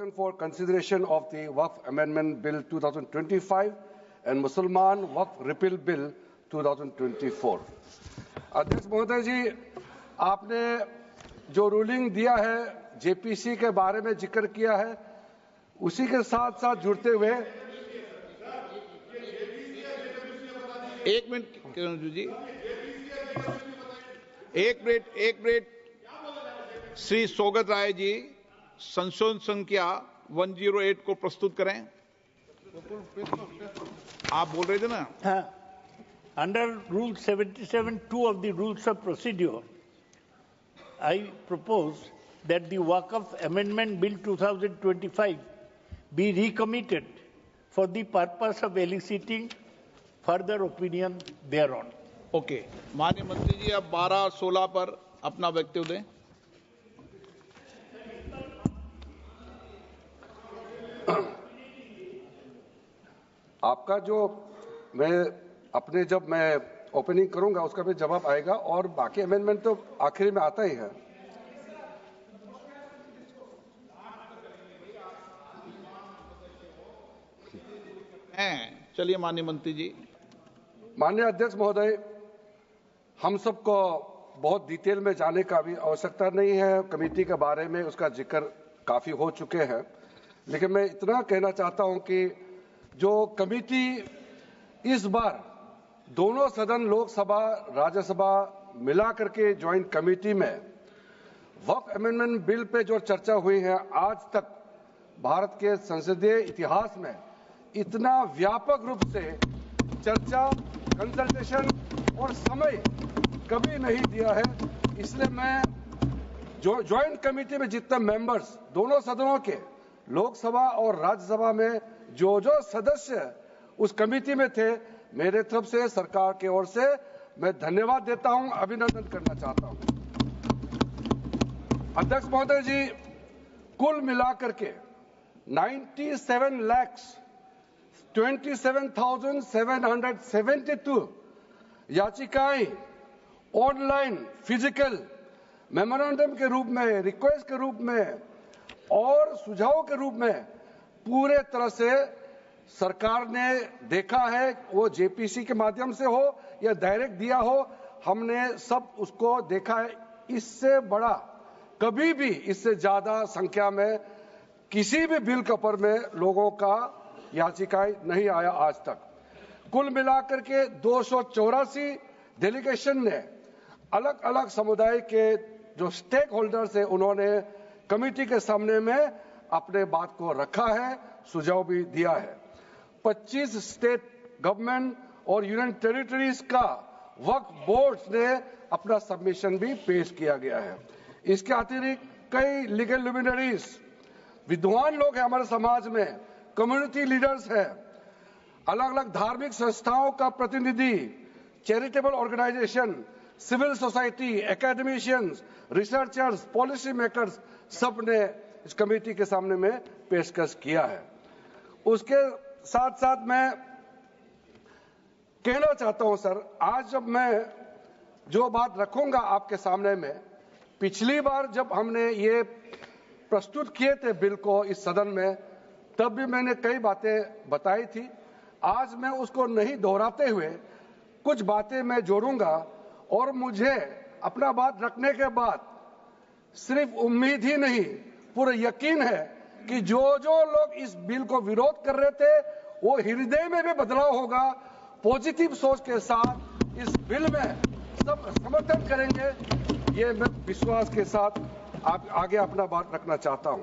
motion for consideration of the Waqf Amendment Bill 2025 and Mussalman Waqf Repeal Bill 2024. अध्यक्ष महोदय जी, आपने जो ruling दिया है जेपीसी के बारे में जिक्र किया है, उसी के साथ साथ जुड़ते हुए एक मिनट किरण जी, एक मिनट श्री सौगत राय जी संशोधन संख्या 108 को प्रस्तुत करें। आप बोल रहे थे ना? हाँ, under rule 77(2) of the rules of procedure, I propose that the Waqf Amendment Bill 2025 be recommitted for the purpose of eliciting further opinion thereon. Okay, माननीय मंत्री जी अब 12-16 पर अपना वक्तव्य दें। आपका जो जब मैं ओपनिंग करूंगा उसका भी जवाब आएगा और बाकी अमेंडमेंट तो आखिरी में आता ही है। चलिए माननीय मंत्री जी। माननीय अध्यक्ष महोदय, हम सबको बहुत डिटेल में जाने का भी आवश्यकता नहीं है। कमेटी के बारे में उसका जिक्र काफी हो चुके हैं, लेकिन मैं इतना कहना चाहता हूं कि जो कमेटी इस बार दोनों सदन लोकसभा राज्यसभा मिला करके ज्वाइंट कमेटी में वक्फ अमेंडमेंट बिल पे जो चर्चा हुई है, आज तक भारत के संसदीय इतिहास में इतना व्यापक रूप से चर्चा, कंसल्टेशन और समय कभी नहीं दिया है। इसलिए मैं जो ज्वाइंट कमेटी में जितने मेंबर्स दोनों सदनों के लोकसभा और राज्यसभा में जो सदस्य उस कमेटी में थे, मेरे तरफ से सरकार की ओर से मैं धन्यवाद देता हूं, अभिनंदन करना चाहता हूं। अध्यक्ष महोदय जी, कुल मिलाकर के 97,27,772 याचिकाएं ऑनलाइन, फिजिकल, मेमोरेंडम के रूप में, रिक्वेस्ट के रूप में और सुझाव के रूप में पूरे तरह से सरकार ने देखा है। वो जेपीसी के माध्यम से हो या डायरेक्ट दिया हो, हमने सब उसको देखा है। इससे बड़ा कभी भी, इससे ज्यादा संख्या में किसी भी बिल के ऊपर में लोगों का याचिकाएं नहीं आया आज तक। कुल मिलाकर के 284 डेलीगेशन ने अलग अलग समुदाय के जो स्टेक होल्डर्स है, उन्होंने कमेटी के सामने में अपने बात को रखा है, सुझाव भी दिया है। 25 स्टेट गवर्नमेंट और यूनियन टेरिटरीज का वक्फ बोर्ड्स ने अपना सबमिशन भी पेश किया गया है। इसके अतिरिक्त कई लीगल लुमिनरीज, विद्वान लोग हैं हमारे समाज में, कम्युनिटी लीडर्स हैं, अलग अलग धार्मिक संस्थाओं का प्रतिनिधि, charitable organisation, civil society, academicians, researchers, policy makers, सब ने इस कमेटी के सामने में पेशकश किया है। उसके साथ साथ मैं कहना चाहता हूं सर, आज जब मैं जो बात रखूंगा आपके सामने में, पिछली बार जब हमने ये प्रस्तुत किए थे बिल को इस सदन में, तब भी मैंने कई बातें बताई थी। आज मैं उसको नहीं दोहराते हुए कुछ बातें मैं जोड़ूंगा और मुझे अपना बात रखने के बाद सिर्फ उम्मीद ही नहीं, पूरा यकीन है कि जो लोग इस बिल को विरोध कर रहे थे, वो हृदय में भी बदलाव होगा। पॉजिटिव सोच के साथ इस बिल में सब समर्थन करेंगे, ये मैं विश्वास के साथ आगे अपना बात रखना चाहता हूं।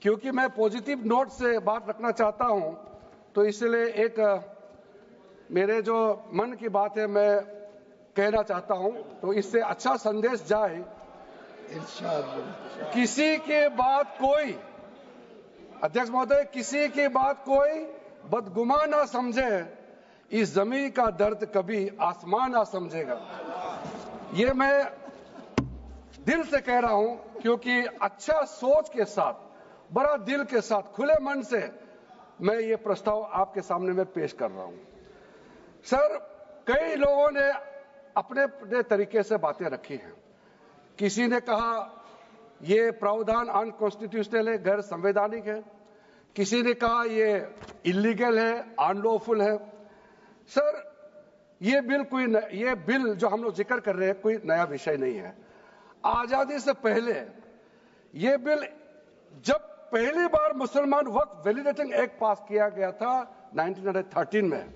क्योंकि मैं पॉजिटिव नोट से बात रखना चाहता हूं, तो इसलिए एक मेरे जो मन की बात है मैं कहना चाहता हूं, तो इससे अच्छा संदेश जाए। किसी की बात कोई, अध्यक्ष महोदय, किसी की बात कोई बदगुमान ना समझे, इस जमीन का दर्द कभी आसमान ना समझेगा। ये मैं दिल से कह रहा हूं, क्योंकि अच्छा सोच के साथ, बड़ा दिल के साथ, खुले मन से मैं ये प्रस्ताव आपके सामने में पेश कर रहा हूं। सर, कई लोगों ने अपने अपने तरीके से बातें रखी हैं। किसी ने कहा ये प्रावधान अनकॉन्स्टिट्यूशनल है, गैर संवैधानिक है। किसी ने कहा ये इलीगल है, अनलॉफुल है। सर, ये बिल जो हम लोग जिक्र कर रहे हैं कोई नया विषय नहीं है। आजादी से पहले ये बिल जब पहली बार मुसलमान वक्फ वैलिडेटिंग एक्ट पास किया गया था 1913 में,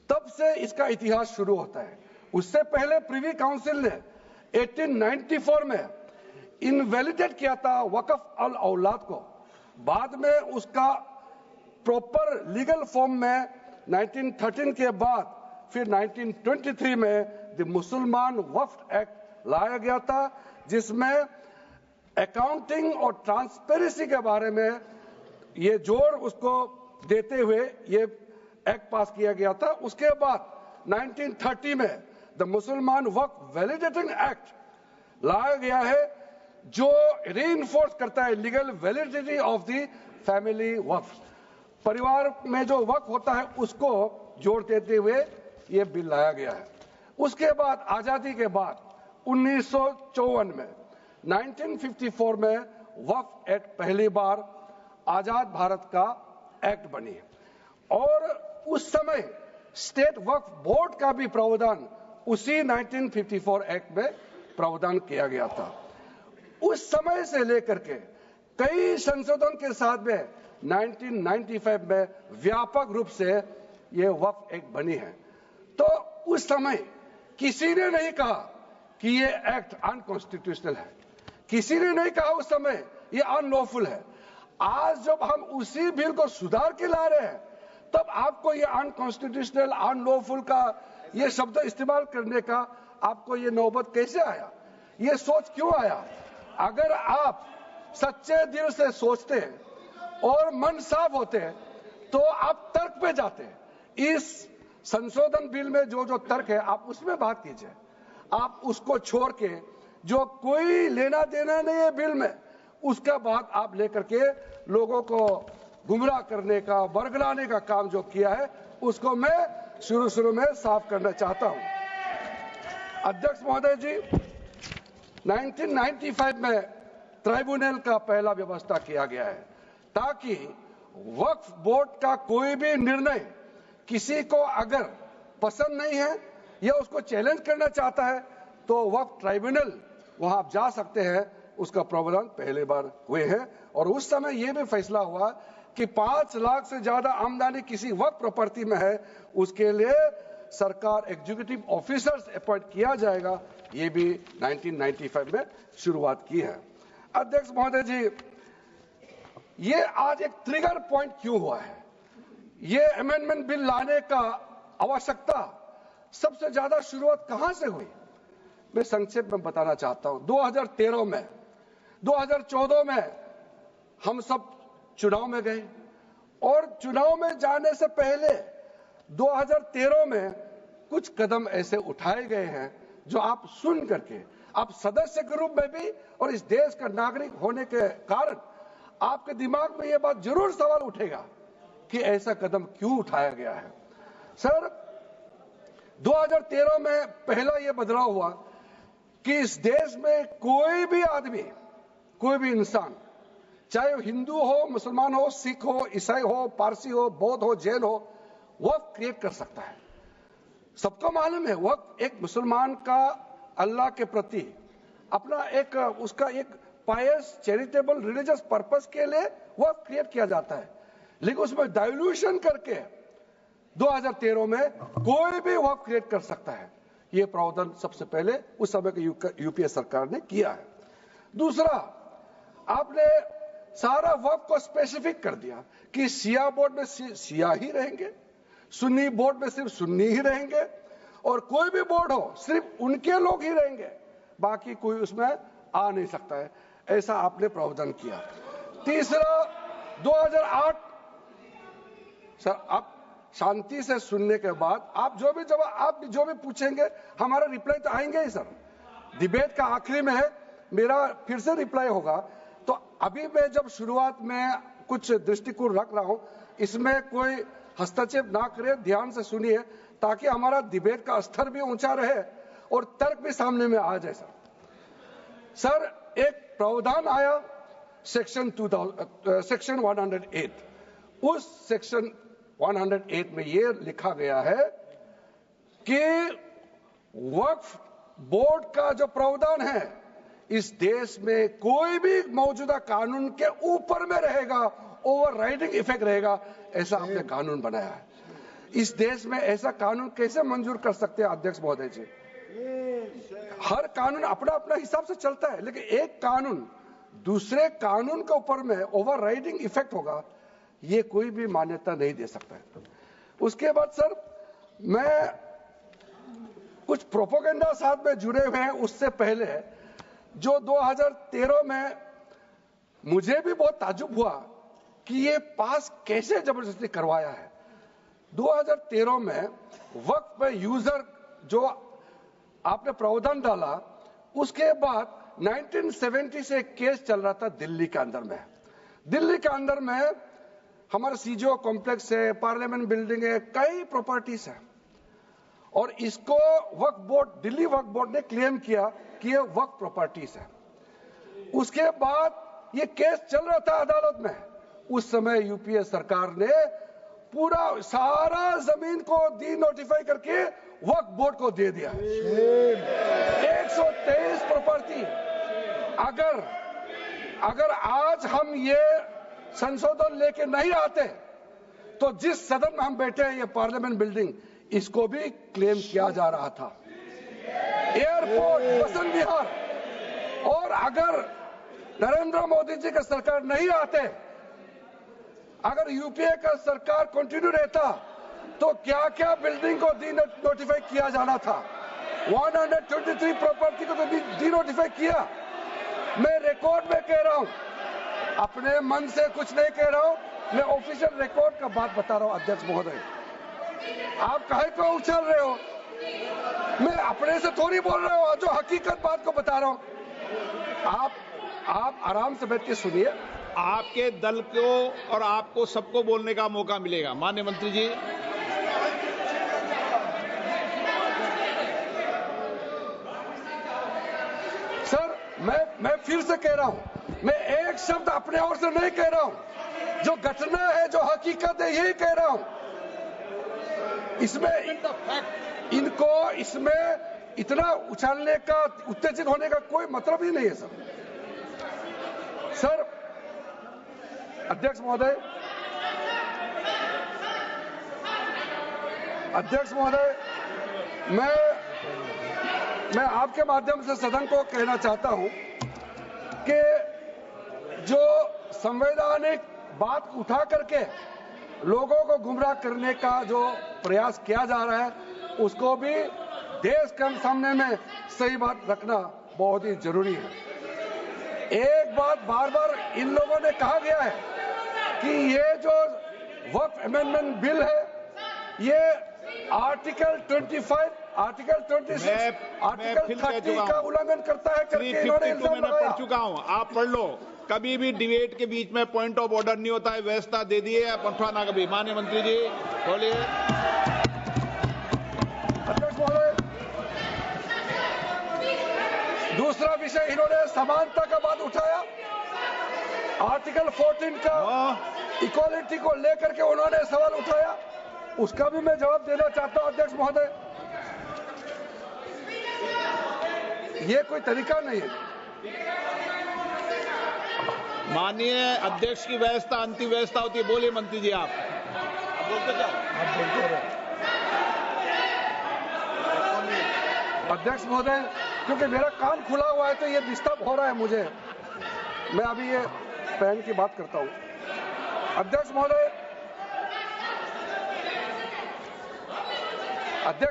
तब से इसका इतिहास शुरू होता है। उससे पहले प्रिवी काउंसिल ने 1894 में इनवैलिडेट किया था वक्फ अल औलाद को। बाद में उसका प्रॉपर लीगल फॉर्म में 1913 के बाद फिर 1923 में द मुसलमान वक्फ एक्ट लाया गया था, जिसमें अकाउंटिंग और ट्रांसपेरेंसी के बारे में ये जोर उसको देते हुए ये एक्ट पास किया गया था। उसके बाद 1930 में द मुसलमान वक्फ वैलिडेटिंग एक्ट लाया गया है, जो रीइंफोर्स करता है legal validity of the family waqf. परिवार में जो वक्फ होता है उसको जोड़ देते हुए ये बिल लाया गया है। उसके बाद आजादी के बाद 1954 में 1954 में वक्फ एक्ट पहली बार आजाद भारत का एक्ट बनी और उस समय स्टेट वक्फ बोर्ड का भी प्रावधान उसी 1954 एक्ट में प्रावधान किया गया था। उस समय से लेकर के कई संशोधन के साथ में 1995 में व्यापक रूप से ये वक्फ एक्ट बनी है। तो उस समय किसी ने नहीं कहा कि ये एक्ट अनकॉन्स्टिट्यूशनल है, किसी ने नहीं कहा उस समय ये अनलॉफुल है। आज जब हम उसी बिल को सुधार के ला रहे हैं, तब आपको ये अनकॉन्स्टिट्यूशनल, अनलॉफुल का ये शब्द इस्तेमाल करने का आपको ये नौबत कैसे आया? ये सोच क्यों आया? अगर आप सच्चे दिल से सोचते और मन साफ होते तो आप तर्क पे जाते। इस संशोधन बिल में जो जो तर्क है आप उसमें बात कीजिए। आप उसको छोड़ के जो कोई लेना देना नहीं है बिल में, उसका बात आप लेकर के लोगों को गुमराह करने का, बरगलाने का काम जो किया है, उसको मैं शुरू में साफ करना चाहता हूं। अध्यक्ष महोदय जी, 1995 में ट्राइब्यूनल का पहला व्यवस्था किया गया है ताकि वक्फ बोर्ड का कोई भी निर्णय किसी को अगर पसंद नहीं है या उसको चैलेंज करना चाहता है तो वक्फ ट्राइब्यूनल वहां आप जा सकते हैं। उसका प्रावधान पहले बार हुए हैं और उस समय यह भी फैसला हुआ कि 5 लाख से ज्यादा आमदनी किसी वक्फ प्रॉपर्टी में है, उसके लिए सरकार एग्जीक्यूटिव ऑफिसर्स अपॉइंट किया जाएगा। ये भी 1995 में शुरुआत की है। अध्यक्ष महोदय जी, ये आज एक ट्रिगर पॉइंट क्यों हुआ है? ये अमेंडमेंट बिल लाने का आवश्यकता सबसे ज्यादा शुरुआत कहां से हुई? मैं संक्षेप में बताना चाहता हूं। 2013 में, 2014 में हम सब चुनाव में गए और चुनाव में जाने से पहले 2013 में कुछ कदम ऐसे उठाए गए हैं जो आप सुन करके, आप सदस्य के रूप में भी और इस देश का नागरिक होने के कारण आपके दिमाग में यह बात जरूर सवाल उठेगा कि ऐसा कदम क्यों उठाया गया है। सर, 2013 में पहला यह बदलाव हुआ कि इस देश में कोई भी आदमी, कोई भी इंसान, चाहे वो हिंदू हो, मुसलमान हो, सिख हो, ईसाई हो, पारसी हो, बौद्ध हो, जैन हो, वक्फ क्रिएट कर सकता है। सबको मालूम है वक्फ एक मुसलमान का अल्लाह के प्रति अपना एक उसका एक पायस, चैरिटेबल, रिलीजियस पर्पस के लिए वक्फ क्रिएट किया जाता है, लेकिन उसमें डाइल्यूशन करके 2013 में कोई भी वक्फ क्रिएट कर सकता है। यह प्रावधान सबसे पहले उस समय की यूपीए सरकार ने किया है। दूसरा, आपने सारा वक्फ को स्पेसिफिक कर दिया कि शिया बोर्ड में शिया ही रहेंगे, सुन्नी बोर्ड में सिर्फ सुन्नी ही रहेंगे और कोई भी बोर्ड हो सिर्फ उनके लोग ही रहेंगे, बाकी कोई उसमें आ नहीं सकता है। ऐसा आपने प्रावधान किया। तीसरा, 2008, सर आप शांति से सुनने के बाद आप जो भी जवाब, आप जो भी पूछेंगे हमारा रिप्लाई तो आएंगे ही सर। डिबेट का आखिरी में है, मेरा फिर से रिप्लाई होगा। तो अभी मैं जब शुरुआत में कुछ दृष्टिकोण रख रहा हूं, इसमें कोई हस्तक्षेप ना करे, ध्यान से सुनिए ताकि हमारा डिबेट का स्तर भी ऊंचा रहे और तर्क भी सामने में आ जाए। सर, एक प्रावधान आया सेक्शन 108। उस सेक्शन 108 में ये लिखा गया है कि वक्फ बोर्ड का जो प्रावधान है इस देश में कोई भी मौजूदा कानून के ऊपर में रहेगा, ओवरराइडिंग इफेक्ट रहेगा, ऐसा आपने कानून बनाया है। इस देश में ऐसा कानून कैसे मंजूर कर सकते हैं अध्यक्ष महोदय जी? हर कानून अपना अपना हिसाब से चलता है, लेकिन एक कानून दूसरे कानून के ऊपर में ओवरराइडिंग इफेक्ट होगा, ये कोई भी मान्यता नहीं दे सकता है। उसके बाद सर, मैं कुछ प्रोपोगेंडा साथ में जुड़े हुए हैं। उससे पहले जो 2013 में मुझे भी बहुत ताज्जुब हुआ कि ये पास कैसे जबरदस्ती करवाया है। 2013 में वक्फ में यूजर जो आपने प्रावधान डाला, उसके बाद 1970 से एक केस चल रहा था दिल्ली के अंदर में। दिल्ली के अंदर में हमारा सीजीओ कॉम्प्लेक्स है, पार्लियामेंट बिल्डिंग है, कई प्रॉपर्टीज है, और इसको वक्फ बोर्ड, दिल्ली वक्फ बोर्ड ने क्लेम किया कि ये वक्फ प्रॉपर्टीज है। उसके बाद ये केस चल रहा था अदालत में। उस समय यूपीए सरकार ने पूरा सारा जमीन को डी नोटिफाई करके वक्फ बोर्ड को दे दिया। 123 प्रॉपर्टी। अगर आज हम ये संशोधन लेके नहीं आते तो जिस सदन में हम बैठे हैं, ये पार्लियामेंट बिल्डिंग, इसको भी क्लेम किया जा रहा था। एयरपोर्ट, बसंत विहार, और अगर नरेंद्र मोदी जी का सरकार नहीं आते, अगर यूपीए का सरकार कंटिन्यू रहता, तो क्या क्या बिल्डिंग को डी नोटिफाई किया जाना था। 123 प्रॉपर्टी को तो डी नोटिफाई किया। मैं रिकॉर्ड में कह रहा हूं, अपने मन से कुछ नहीं कह रहा हूं, मैं ऑफिशियल रिकॉर्ड का बात बता रहा हूं। अध्यक्ष महोदय, आप काहे को उछल रहे हो? मैं अपने से थोड़ी बोल रहा हूं, जो हकीकत बात को बता रहा हूं। आप आराम से बैठ के सुनिए। आपके दल को और आपको सबको बोलने का मौका मिलेगा। माननीय मंत्री जी, सर, मैं फिर से कह रहा हूं, मैं एक शब्द अपने ओर से नहीं कह रहा हूं, जो घटना है, जो हकीकत है, यही कह रहा हूं। इनको इसमें इतना उछालने का, उत्तेजित होने का कोई मतलब ही नहीं है सर। अध्यक्ष महोदय, मैं आपके माध्यम से सदन को कहना चाहता हूं कि जो संवैधानिक बात उठा करके लोगों को गुमराह करने का जो प्रयास किया जा रहा है, उसको भी देश के सामने में सही बात रखना बहुत ही जरूरी है। एक बात बार बार इन लोगों ने कहा गया है कि ये जो वक्फ अमेंडमेंट बिल है, ये आर्टिकल 25, आर्टिकल 26, आर्टिकल 30 का उल्लंघन करता है करके इन्होंने इल्जाम लगाया। पढ़ चुका हूं, आप पढ़ लो। कभी भी डिबेट के बीच में पॉइंट ऑफ ऑर्डर नहीं होता है, व्यवस्था दे दी है, पठवाना कभी। माननीय मंत्री जी बोलिए। अध्यक्ष महोदय, दूसरा विषय इन्होंने समानता का बात उठाया। आर्टिकल 14 का इक्वालिटी को लेकर के उन्होंने सवाल उठाया, उसका भी मैं जवाब देना चाहता हूं। अध्यक्ष महोदय, ये कोई तरीका नहीं है। माननीय अध्यक्ष की व्यवस्था अंतिम व्यवस्था होती है। बोलिए मंत्री जी, आप बोलते जाओ। अध्यक्ष महोदय, क्योंकि मेरा कान खुला हुआ है तो ये डिस्टर्ब हो रहा है मुझे। मैं अभी ये पैन की बात करता हूं। अध्यक्ष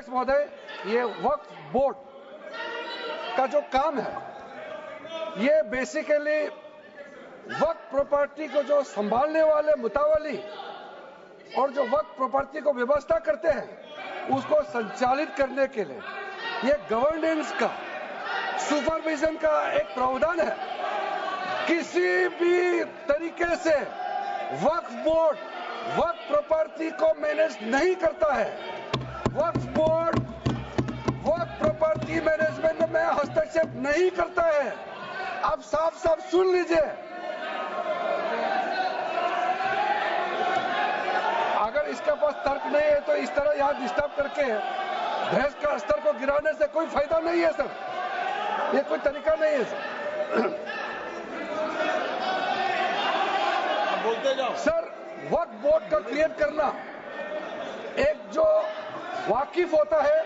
महोदय, ये वक्फ बोर्ड का जो काम है, ये बेसिकली वक्फ प्रॉपर्टी को जो संभालने वाले मुतावली और जो वक्फ प्रॉपर्टी को व्यवस्था करते हैं, उसको संचालित करने के लिए ये गवर्नेंस का, सुपरविजन का एक प्रावधान है। किसी भी तरीके से वक्फ बोर्ड वक्फ प्रॉपर्टी को मैनेज नहीं करता है। वक्फ बोर्ड वक्फ प्रॉपर्टी मैनेजमेंट में हस्तक्षेप नहीं करता है। आप साफ साफ सुन लीजिए। अगर इसके पास तर्क नहीं है तो इस तरह यहाँ डिस्टर्ब करके बहस का स्तर को गिराने से कोई फायदा नहीं है सर, ये कोई तरीका नहीं है सर। बोलते जाओ सर, वक्फ बोर्ड का क्रिएट करना, एक जो वाकिफ होता है,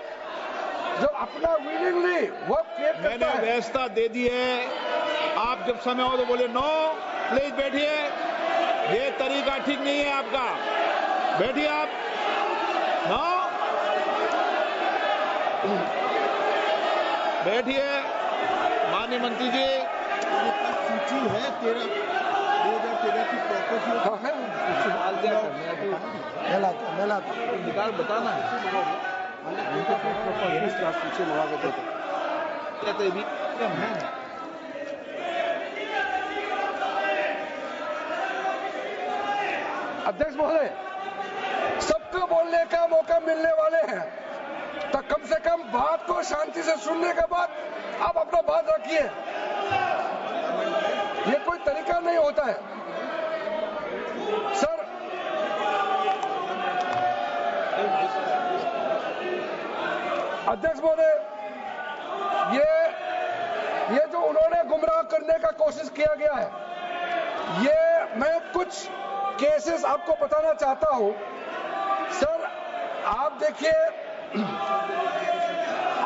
जो अपना विलिंगली वक्फ क्रिएट करता मैंने है। व्यवस्था दे दी है, आप जब समय हो तो बोले नो, प्लीज बैठिए, ये तरीका ठीक नहीं है आपका, बैठिए आप। नो, बैठिए। माननीय मंत्री जी, सूची है 2013 की प्रॉपर्टी हाँ है, मैं लाता निकाल बताना सूची मंगा के देता कहते भी अध्यक्ष महोदय, सबको बोलने का मौका मिलने वाले हैं, तो कम से कम बात को शांति से सुनने के बाद आप अपना बात रखिए। ये कोई तरीका नहीं होता है सर। अध्यक्ष महोदय, ये जो उन्होंने गुमराह करने का कोशिश किया गया है, ये मैं कुछ केसेस आपको बताना चाहता हूं सर। आप देखिए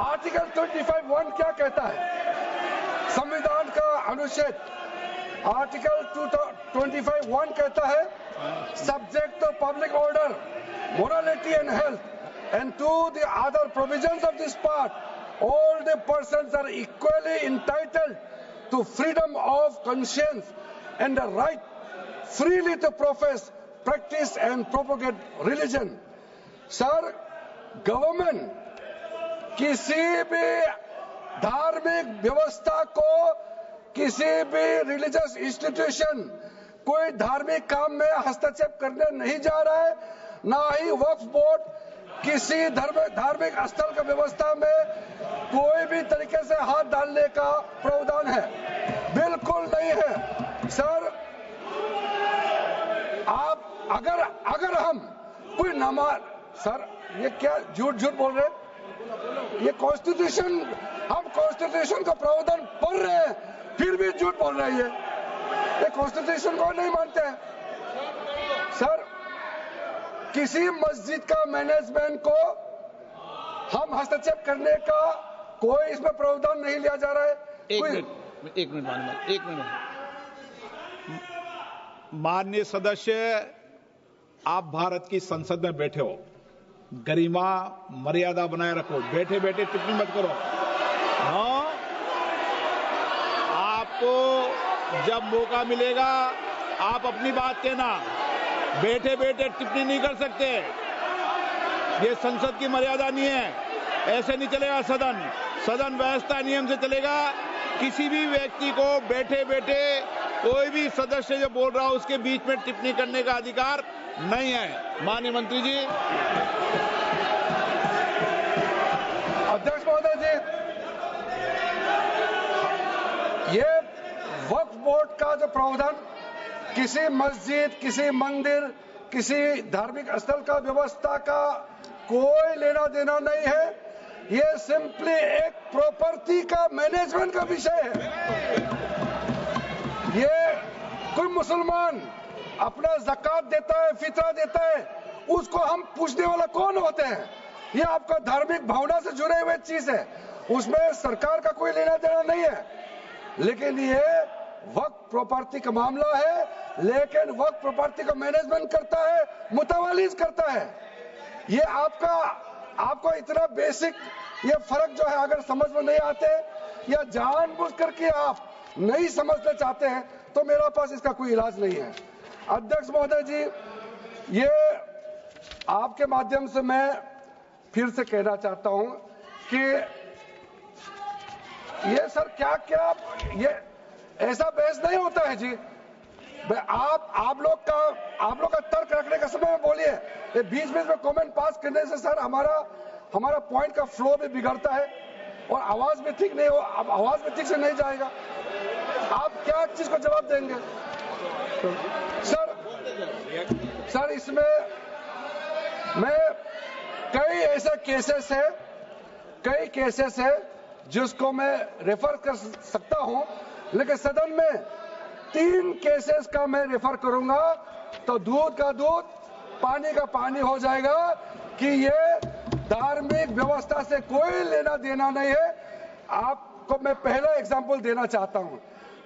आर्टिकल 25(1) क्या कहता है, संविधान का अनुच्छेद आर्टिकल 25(1) कहता है, subject to public order, morality and health, and to the other provisions of this part, all the persons are equally entitled to freedom of conscience and the right freely to profess, practice and propagate religion. Sir, government किसी भी धार्मिक व्यवस्था को, किसी भी religious institution, कोई धार्मिक काम में हस्तक्षेप करने नहीं जा रहा है, ना ही वक्फ बोर्ड किसी धार्मिक स्थल का व्यवस्था में कोई भी तरीके से हाथ डालने का प्रावधान है, बिल्कुल नहीं है सर। आप अगर हम कोई नमाज, सर ये क्या झूठ बोल रहे हैं, ये कॉन्स्टिट्यूशन, हम कॉन्स्टिट्यूशन का प्रावधान पढ़ रहे हैं फिर भी झूठ बोल रहे हैं, ये कॉन्स्टिट्यूशन को नहीं मानते हैं सर। किसी मस्जिद का मैनेजमेंट को हम हस्तक्षेप करने का कोई इसमें प्रावधान नहीं लिया जा रहा है। एक मिनट माननीय सदस्य, आप भारत की संसद में बैठे हो, गरिमा मर्यादा बनाए रखो, बैठे बैठे टिप्पणी मत करो। हाँ, आपको जब मौका मिलेगा आप अपनी बात कहना, बैठे बैठे टिप्पणी नहीं कर सकते, ये संसद की मर्यादा नहीं है, ऐसे नहीं चलेगा सदन। सदन व्यवस्था नियम से चलेगा। किसी भी व्यक्ति को बैठे बैठे कोई भी सदस्य जो बोल रहा हो उसके बीच में टिप्पणी करने का अधिकार नहीं है। माननीय मंत्री जी। अध्यक्ष महोदय जी, ये वक्फ बोर्ड का जो प्रावधान किसी मस्जिद, किसी मंदिर, किसी धार्मिक स्थल का व्यवस्था का कोई लेना देना नहीं है, ये सिंपली एक प्रॉपर्टी का मैनेजमेंट का विषय है। ये कोई मुसलमान अपना ज़कात देता है, फितरा देता है, उसको हम पूछने वाला कौन होते हैं? ये आपका धार्मिक भावना से जुड़े हुए चीज है, उसमें सरकार का कोई लेना देना नहीं है। लेकिन ये वक्फ प्रॉपर्टी का मामला है, लेकिन वक्फ प्रॉपर्टी का मैनेजमेंट करता है, मुतवालिज करता है। ये आपको इतना बेसिक ये फर्क जो है अगर समझ में नहीं आते या जानबूझ करके आप नहीं समझना चाहते हैं तो मेरा पास इसका कोई इलाज नहीं है। अध्यक्ष महोदय जी, ये आपके माध्यम से मैं फिर से कहना चाहता हूं कि ये सर क्या ये ऐसा बहस नहीं होता है जी। आप लोग का तर्क रखने का समय में बोलिए, ये बीच में कमेंट पास करने से सर हमारा पॉइंट का फ्लो भी बिगड़ता है और आवाज भी ठीक नहीं हो, आवाज भी ठीक से नहीं जाएगा। आप क्या चीज को जवाब देंगे? सर इसमें मैं कई ऐसे केसेस है जिसको मैं रेफर कर सकता हूं, लेकिन सदन में 3 केसेस का मैं रेफर करूंगा तो दूध का दूध पानी का पानी हो जाएगा कि ये धार्मिक व्यवस्था से कोई लेना देना नहीं है। आपको मैं पहला एग्जांपल देना चाहता हूं,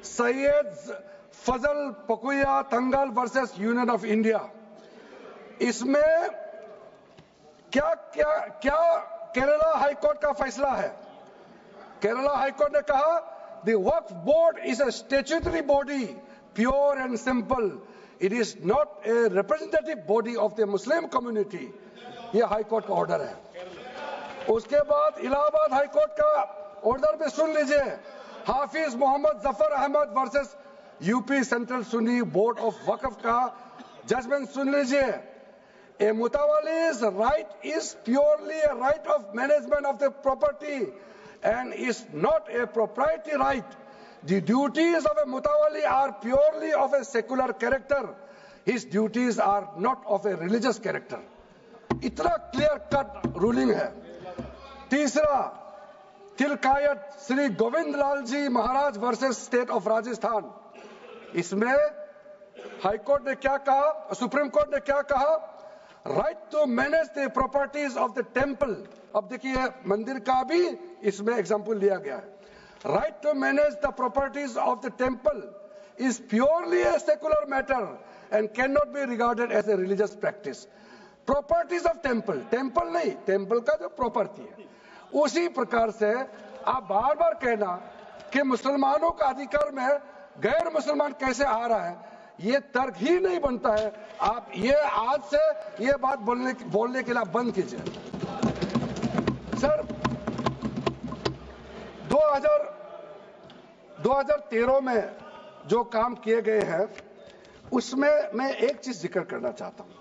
सैयद फजल पकुया Thangal versus union of India. इसमें क्या केरला हाईकोर्ट का फैसला है। केरला हाईकोर्ट ने कहा the Waqf board is a statutory body, pure and simple, it is not a representative body of the Muslim community. ये हाईकोर्ट का ऑर्डर है। उसके बाद इलाहाबाद हाईकोर्ट का ऑर्डर भी सुन लीजिए, Hafiz Mohammad Zafar Ahmad versus UP central Sunni board of Waqf का जजमेंट सुन लीजिए। A mutawalli's right is purely a right of management of the property and is not a proprietary right. The duties of a mutawalli are purely of a secular character. His duties are not of a religious character. इतना clear cut ruling है। तीसरा, तिलकायत श्री गोविंद लाल जी महाराज versus state of Rajasthan. इसमें high court ने क्या कहा, supreme court ने क्या कहा, right to manage the properties of the temple. अब देखिए मंदिर का भी इसमें एग्जांपल लिया गया है। Right to manage the properties of the temple is purely a secular matter and can not be regarded as a religious practice. Properties of temple, temple नहीं, टेम्पल का जो प्रॉपर्टी है। उसी प्रकार से आप बार बार कहना कि मुसलमानों का अधिकार में गैर मुसलमान कैसे आ रहा है, ये तर्क ही नहीं बनता है। आप ये आज से ये बात बोलने के लिए बंद कीजिए। सर 2013 में जो काम किए गए हैं उसमें मैं एक चीज जिक्र करना चाहता हूं।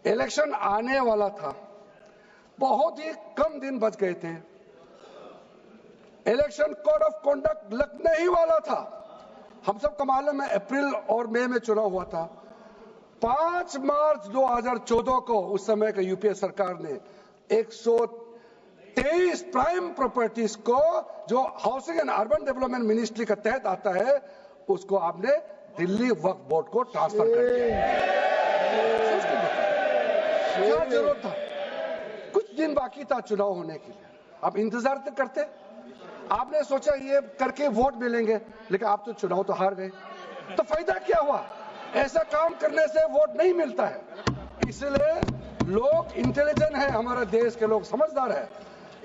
इलेक्शन आने वाला था, बहुत ही कम दिन बच गए थे, इलेक्शन कोड ऑफ कॉन्डक्ट लगने ही वाला था। हम सबको मालूम है अप्रैल और मई में चुनाव हुआ था। 5 मार्च 2014 को उस समय का यूपीए सरकार ने 123 प्राइम प्रॉपर्टीज को जो housing and urban development ministry के तहत आता है उसको आपने दिल्ली वक्फ बोर्ड को ट्रांसफर कर दिया। क्या जरूरत था? कुछ दिन बाकी था चुनाव होने के लिए, आप इंतजार तो करते। आपने सोचा ये करके वोट मिलेंगे, लेकिन आप तो चुनाव तो हार गए, तो फायदा क्या हुआ? ऐसा काम करने से वोट नहीं मिलता है। इसलिए लोग इंटेलिजेंट है, हमारे देश के लोग समझदार है,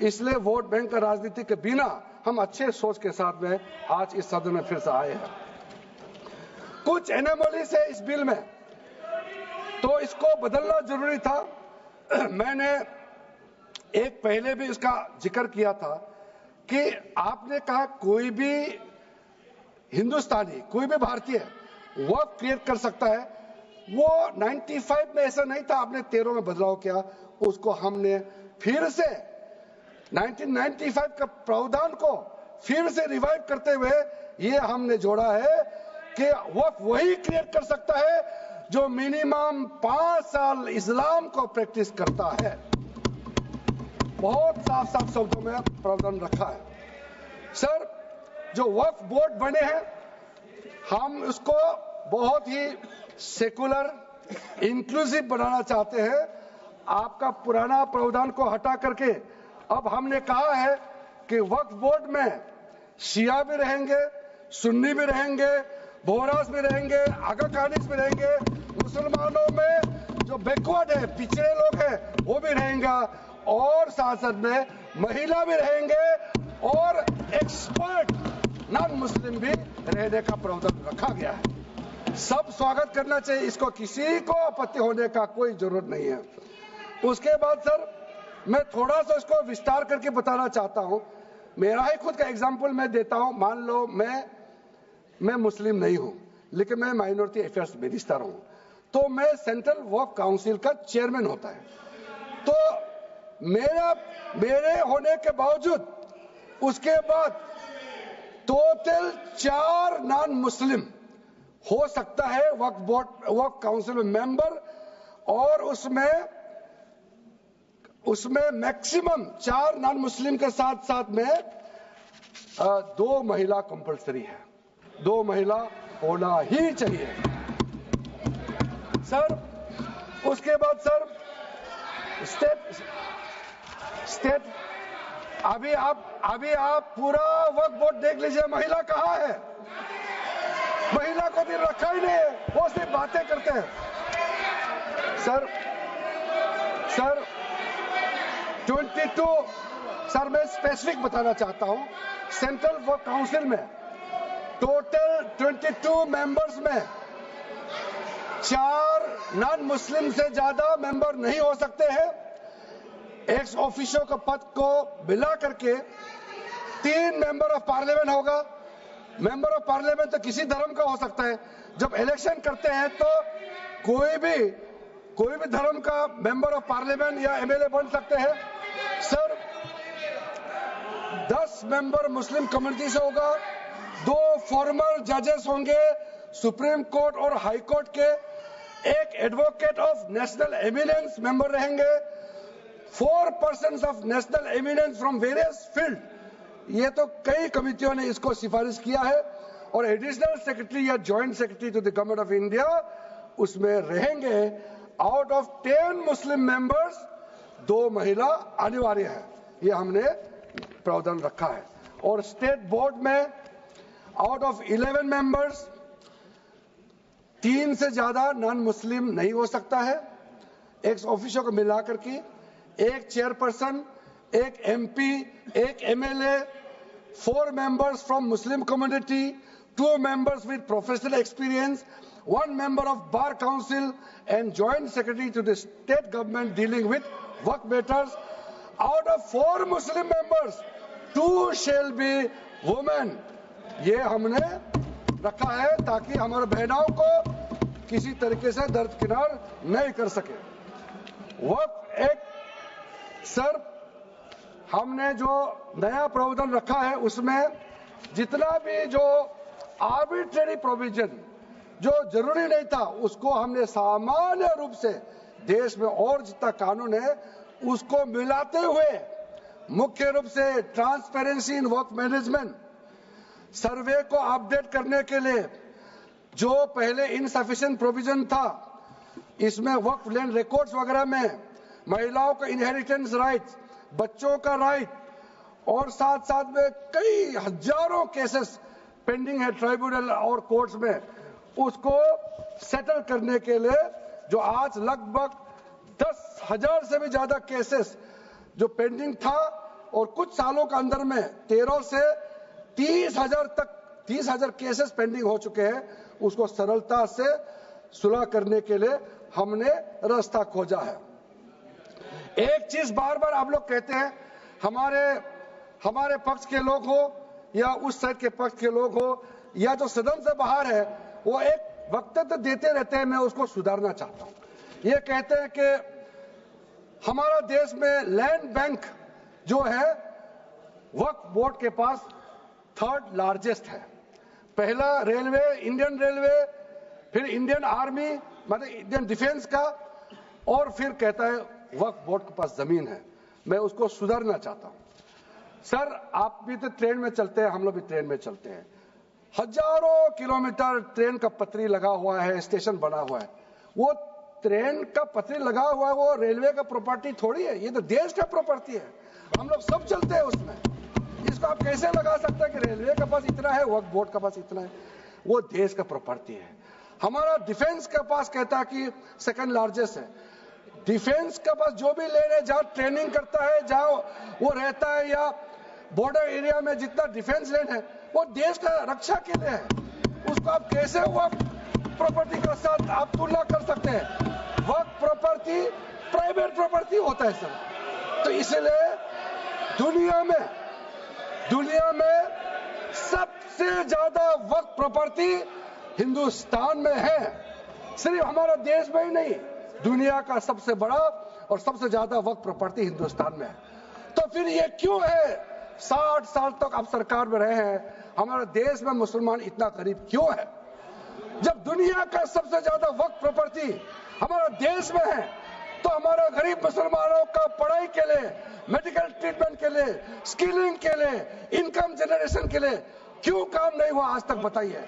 इसलिए वोट बैंक का राजनीति के बिना हम अच्छे सोच के साथ में आज इस सदन में फिर से आए हैं। कुछ एनोमलीज है इस बिल में, तो इसको बदलना जरूरी था। मैंने एक पहले भी इसका जिक्र किया था कि आपने कहा कोई भी हिंदुस्तानी, कोई भी भारतीय वक्फ क्रिएट कर सकता है। वो 95 में ऐसा नहीं था, आपने 13 में बदलाव किया, उसको हमने फिर से 1995 का प्रावधान को फिर से रिवाइव करते हुए ये हमने जोड़ा है कि वक्फ वही क्रिएट कर सकता है जो मिनिमम 5 साल इस्लाम को प्रैक्टिस करता है। बहुत साफ शब्दों में प्रावधान रखा है। सर, जो वक्फ बोर्ड बने हैं हम उसको बहुत ही सेकुलर, इंक्लूसिव बनाना चाहते हैं। आपका पुराना प्रावधान को हटा करके अब हमने कहा है कि वक्फ बोर्ड में शिया भी रहेंगे, सुन्नी भी रहेंगे, बोहरास भी रहेंगे, आगा खानिस भी रहेंगे, मुसलमानों में जो बैकवर्ड है, पिछड़े लोग हैं वो भी रहेंगे, और साथ में महिला भी रहेंगे और एक्सपर्ट नॉन मुस्लिम भी रहने का प्रावधान रखा गया है। सब स्वागत करना चाहिए, इसको किसी को आपत्ति होने का कोई जरूरत नहीं है। उसके बाद सर मैं थोड़ा सा इसको विस्तार करके बताना चाहता हूं। मेरा ही खुद का एग्जांपल मैं देता हूं। मान लो मैं मुस्लिम नहीं हूं, लेकिन मैं माइनॉरिटी अफेयर्स मिनिस्टर हूं, तो मैं सेंट्रल वक्फ काउंसिल का चेयरमैन होता है। तो मेरे होने के बावजूद उसके बाद टोटल 4 नॉन मुस्लिम हो सकता है वक्फ काउंसिल में मेंबर, और उसमें मैक्सिमम 4 नॉन मुस्लिम के साथ साथ में 2 महिला कंपलसरी है, 2 महिला होना ही चाहिए सर। उसके बाद सर स्टेट अभी आप पूरा वक्फ बोर्ड देख लीजिए, महिला कहाँ है? महिला को भी रखा ही नहीं है, वो सिर्फ बातें करते हैं सर 22 सर मैं स्पेसिफिक बताना चाहता हूं, सेंट्रल वक्फ काउंसिल में टोटल 22 मेंबर्स में 4 नॉन मुस्लिम से ज्यादा मेंबर नहीं हो सकते हैं। एक्स ऑफिशियो के पद को मिला करके 3 मेंबर ऑफ पार्लियामेंट होगा। मेंबर ऑफ पार्लियामेंट तो किसी धर्म का हो सकता है। जब इलेक्शन करते हैं तो कोई भी धर्म का मेंबर ऑफ पार्लियामेंट या एमएलए बन सकते हैं सर। 10 मेंबर मुस्लिम कम्युनिटी से होगा, 2 फॉर्मर जजेस होंगे सुप्रीम कोर्ट और हाई कोर्ट के, 1 advocate of national eminence member रहेंगे, 4 persons of national eminence from various field. ये तो कई कमिटियों ने इसको सिफारिश किया है, और एडिशनल सेक्रेटरी या joint secretary to the government of India उसमें रहेंगे। आउट ऑफ 10 मुस्लिम मेंबर्स 2 महिला अनिवार्य है, ये हमने प्रावधान रखा है। और स्टेट बोर्ड में आउट ऑफ 11 मेंबर्स 3 से ज्यादा नॉन मुस्लिम नहीं हो सकता है। एक्स ऑफिसर को मिलाकर के 1 chairperson, 1 MP, 1 MLA, 4 members from Muslim community, 2 members with professional experience, 1 member of Bar Council and Joint Secretary to the state government dealing with work matters. Out of 4 Muslim members, 2 shall be women. ये हमने रखा है ताकि हमारे बहनों को किसी तरीके से दरकिनार नहीं कर सके। वक्फ एक्ट सर हमने जो नया प्रावधान रखा है उसमें जितना भी जो आर्बिट्रेरी प्रोविजन जो जरूरी नहीं था उसको हमने सामान्य रूप से देश में और जितना कानून है उसको मिलाते हुए मुख्य रूप से ट्रांसपेरेंसी इन वर्क मैनेजमेंट, सर्वे को अपडेट करने के लिए जो पहले इनसफिशिएंट प्रोविजन था इसमें वक्फ लैंड रिकॉर्ड्स वगैरह में महिलाओं का इनहेरिटेंस राइट्स, बच्चों का राइट, और साथ साथ में कई हजारों केसेस पेंडिंग है ट्राइब्यूनल और कोर्ट्स में, उसको सेटल करने के लिए जो आज लगभग 10,000 से भी ज्यादा केसेस जो पेंडिंग था और कुछ सालों के अंदर में 13 से 30,000 केसेस पेंडिंग हो चुके हैं, उसको सरलता से सुलह करने के लिए हमने रास्ता खोजा है। एक चीज बार बार आप लोग कहते हैं, हमारे पक्ष के लोग हो या उस साइड के पक्ष के लोग हो या जो सदन से बाहर है, वो एक वक्तव्य देते रहते हैं, मैं उसको सुधारना चाहता हूं। ये कहते हैं कि हमारा देश में लैंड बैंक जो है वक्फ बोर्ड के पास 3rd लार्जेस्ट है। पहला रेलवे, इंडियन रेलवे, फिर इंडियन आर्मी मतलब इंडियन डिफेंस का, और फिर कहता है वक्फ बोर्ड के पास जमीन है। मैं उसको सुधारना चाहता हूं। सर आप भी तो ट्रेन में चलते हैं, हम लोग भी ट्रेन में चलते हैं, हजारों किलोमीटर ट्रेन का पटरी लगा हुआ है, स्टेशन बना हुआ है। वो ट्रेन का पटरी लगा हुआ है, वो रेलवे का प्रॉपर्टी थोड़ी है, ये तो देश का प्रॉपर्टी है, हम लोग सब चलते हैं उसमें। इसको आप कैसे लगा सकते हैं कि रेलवे के पास इतना है, वक्फ बोर्ड के पास इतना है? वो देश का प्रॉपर्टी है। हमारा डिफेंस के पास कहता है कि 2nd लार्जेस्ट है। डिफेंस के पास जो भी लैंड है, जहां ट्रेनिंग करता है, जहां वो रहता है, या बॉर्डर एरिया में जितना डिफेंस लैंड है वो देश का रक्षा के लिए है। उसको आप कैसे वक्फ प्रॉपर्टी के साथ आप तुलना कर सकते हैं? वक्फ प्रॉपर्टी प्राइवेट प्रॉपर्टी होता है सर। तो इसलिए दुनिया में सबसे ज्यादा वक्फ प्रॉपर्टी हिंदुस्तान में है। सिर्फ हमारा देश में ही नहीं, दुनिया का सबसे बड़ा और सबसे ज्यादा वक्फ प्रॉपर्टी हिंदुस्तान में है। तो फिर ये क्यों है 60 साल तक आप सरकार में रहे हैं, हमारे देश में मुसलमान इतना गरीब क्यों है? जब दुनिया का सबसे ज्यादा वक्फ प्रॉपर्टी हमारे देश में है, तो हमारे गरीब मुसलमानों का पढ़ाई के लिए, मेडिकल ट्रीटमेंट के लिए, स्किलिंग के लिए, इनकम जनरेशन के लिए क्यों काम नहीं हुआ आज तक? बताइए।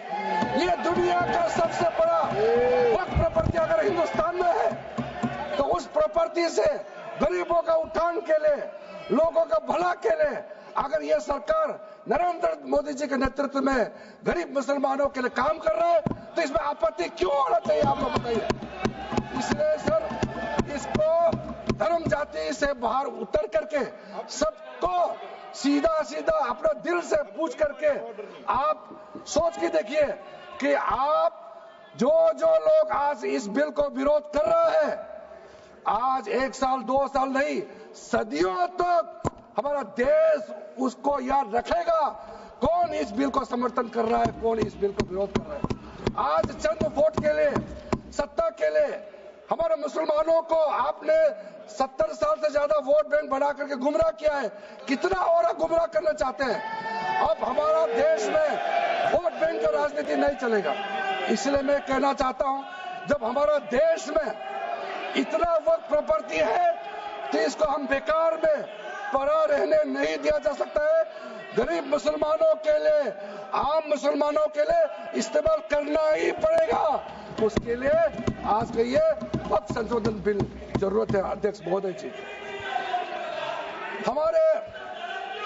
ये दुनिया का सबसे बड़ा वक्फ प्रॉपर्टी अगर हिंदुस्तान में है, तो उस प्रॉपर्टी से गरीबों का उत्थान के लिए, लोगों का भला के लिए अगर ये सरकार नरेंद्र मोदी जी के नेतृत्व में गरीब मुसलमानों के लिए काम कर रहा है, तो इसमें आपत्ति क्यों होना चाहिए? आप लोग बताइए। इसलिए सर, इसको धर्म जाति से बाहर उतर करके सबको सीधा सीधा अपना दिल से पूछ करके आप सोच के देखिए कि आप जो लोग आज इस बिल को विरोध कर रहा है, आज 1 साल 2 साल नहीं, सदियों तक हमारा देश उसको याद रखेगा कौन इस बिल को समर्थन कर रहा है, कौन इस बिल को विरोध कर रहा है। आज चंद वोट के लिए, सत्ता के लिए हमारे मुसलमानों को आपने 70 साल से ज्यादा वोट बैंक बना करके गुमराह किया है। कितना और गुमराह करना चाहते हैं? अब हमारा देश में वोट बैंक का राजनीति नहीं चलेगा। इसलिए मैं कहना चाहता हूं, जब हमारा देश में इतना वक्त प्रॉपर्टी है, तो इसको हम बेकार में पड़ा रहने नहीं दिया जा सकता है। गरीब मुसलमानों के लिए, आम मुसलमानों के लिए इस्तेमाल करना ही पड़ेगा। उसके लिए आज के ये वक्फ संशोधन बिल जरूरत है। अध्यक्ष महोदय जी,